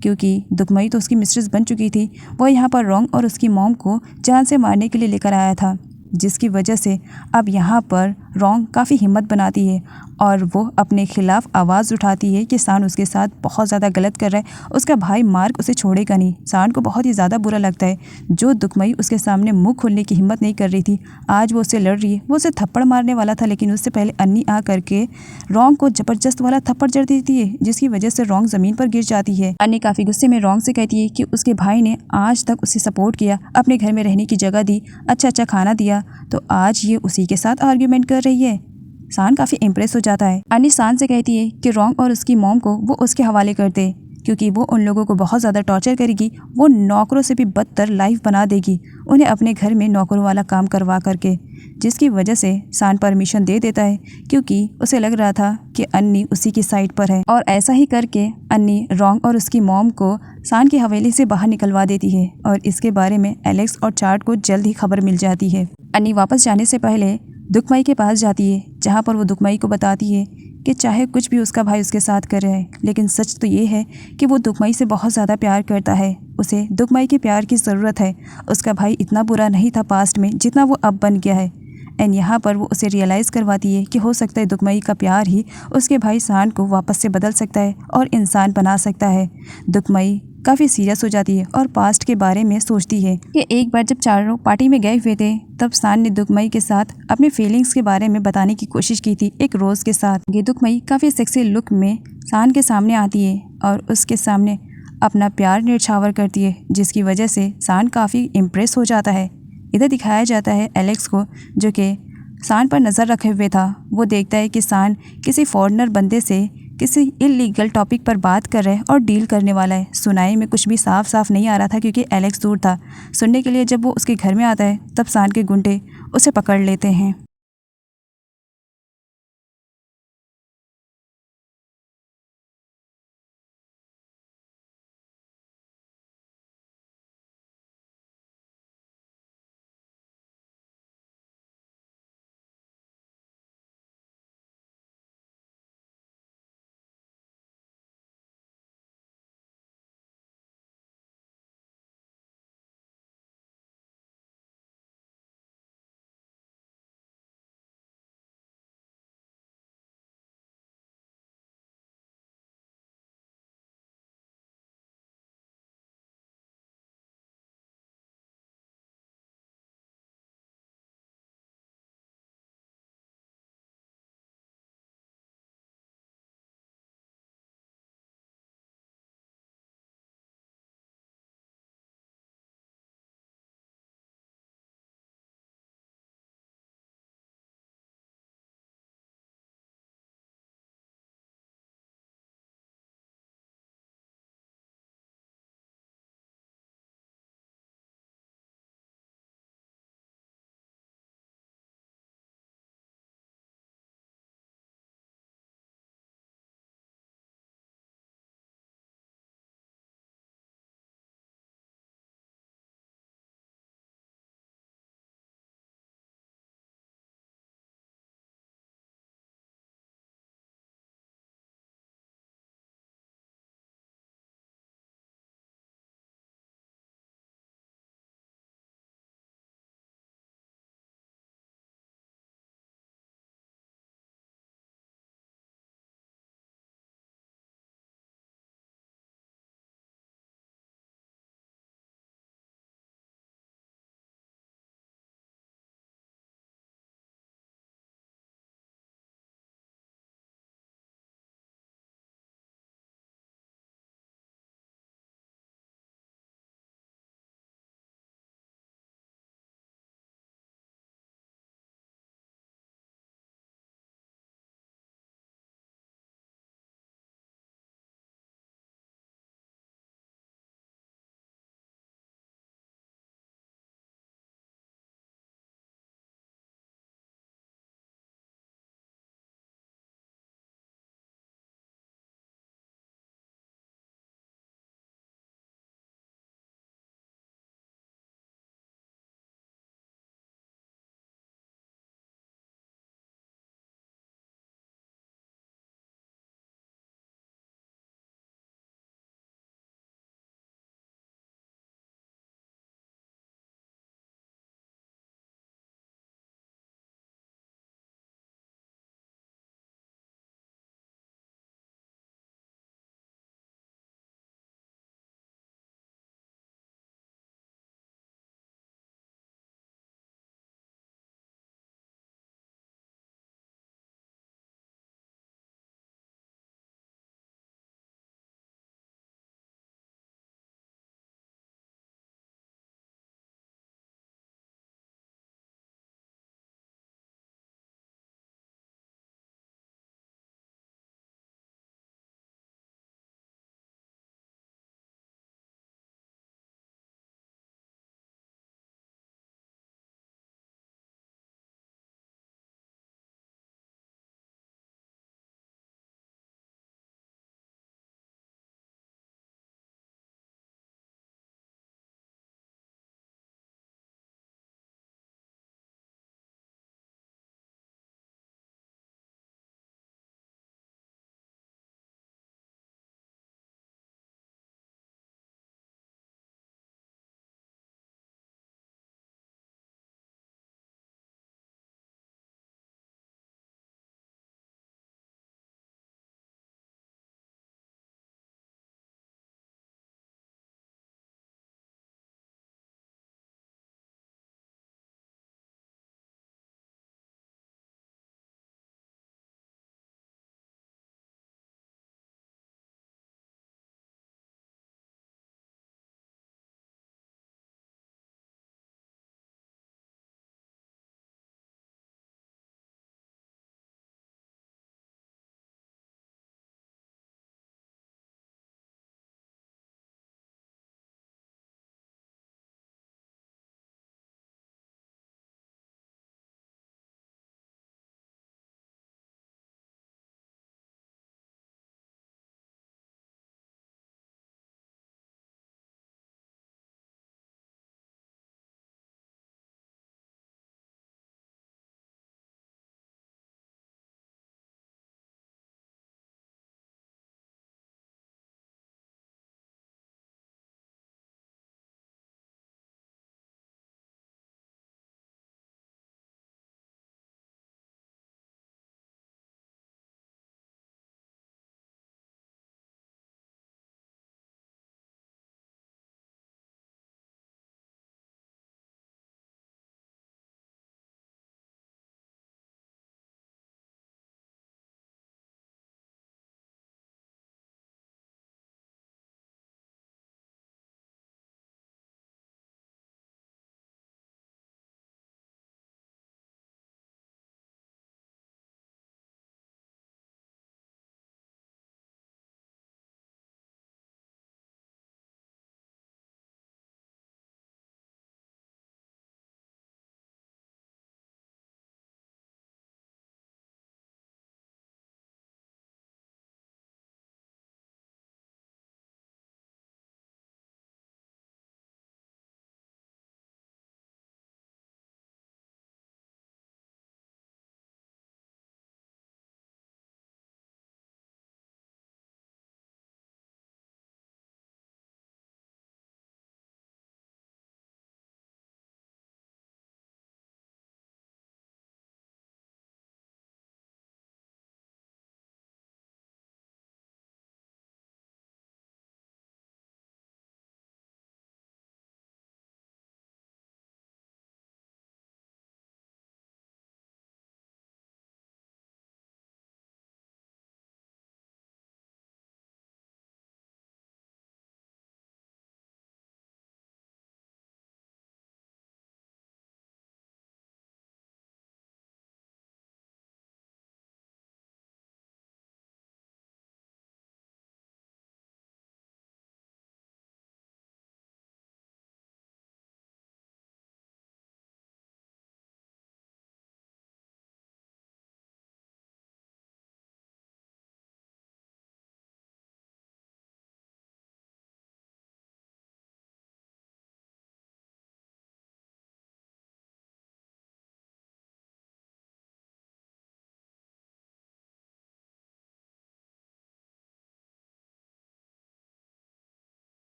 क्योंकि दुखमई तो उसकी मिस्ट्रेस बन चुकी थी। वो यहाँ पर रोंग और उसकी मॉम को जान से मारने के लिए लेकर आया था, जिसकी वजह से अब यहाँ पर रोंग काफ़ी हिम्मत बनाती है और वो अपने खिलाफ आवाज़ उठाती है कि सान उसके साथ बहुत ज़्यादा गलत कर रहा है। उसका भाई मार्क उसे छोड़ेगा नहीं। सान को बहुत ही ज़्यादा बुरा लगता है जो दुखमई उसके सामने मुंह खोलने की हिम्मत नहीं कर रही थी, आज वो उससे लड़ रही है। वो उसे थप्पड़ मारने वाला था, लेकिन उससे पहले अन्नी आ करके रोंग को ज़बरदस्त वाला थप्पड़ जड़ देती है, जिसकी वजह से रोंग ज़मीन पर गिर जाती है। अन्नी काफ़ी गुस्से में रोंग से कहती है कि उसके भाई ने आज तक उसे सपोर्ट किया, अपने घर में रहने की जगह दी, अच्छा खाना दिया, तो आज ये उसी के साथ आर्ग्यूमेंट कर रही है। सान काफ़ी इम्प्रेस हो जाता है। अन्नी सान से कहती है कि रोंग और उसकी मॉम को वो उसके हवाले कर दे, क्योंकि वो उन लोगों को बहुत ज़्यादा टॉर्चर करेगी। वो नौकरों से भी बदतर लाइफ बना देगी उन्हें अपने घर में नौकरों वाला काम करवा करके, जिसकी वजह से सान परमिशन दे देता है, क्योंकि उसे लग रहा था कि अन्नी उसी की साइड पर है। और ऐसा ही करके अन्नी रोंग और उसकी मॉम को सान की हवेली से बाहर निकलवा देती है और इसके बारे में एलेक्स और चार्ट को जल्द ही खबर मिल जाती है। अन्नी वापस जाने से पहले दुखमई के पास जाती है, जहाँ पर वो दुखमई को बताती है कि चाहे कुछ भी उसका भाई उसके साथ कर रहा है, लेकिन सच तो ये है कि वो दुखमई से बहुत ज़्यादा प्यार करता है। उसे दुखमई के प्यार की ज़रूरत है। उसका भाई इतना बुरा नहीं था पास्ट में जितना वो अब बन गया है। एंड यहाँ पर वो उसे रियलाइज़ करवाती है कि हो सकता है दुखमई का प्यार ही उसके भाई सान को वापस से बदल सकता है और इंसान बना सकता है। दुखमई काफ़ी सीरियस हो जाती है और पास्ट के बारे में सोचती है कि एक बार जब चारों पार्टी में गए हुए थे तब सान ने दुखमई के साथ अपने फीलिंग्स के बारे में बताने की कोशिश की थी एक रोज़ के साथ। ये दुखमई काफ़ी सेक्सी लुक में सान के सामने आती है और उसके सामने अपना प्यार न्यौछावर करती है, जिसकी वजह से सान काफ़ी इम्प्रेस हो जाता है। इधर दिखाया जाता है एलेक्स को, जो कि सान पर नज़र रखे हुए था। वो देखता है कि सान किसी फॉरेनर बंदे से किसी इलीगल टॉपिक पर बात कर रहा है और डील करने वाला है। सुनाई में कुछ भी साफ नहीं आ रहा था, क्योंकि एलेक्स दूर था। सुनने के लिए जब वो उसके घर में आता है तब सान के गुंडे उसे पकड़ लेते हैं।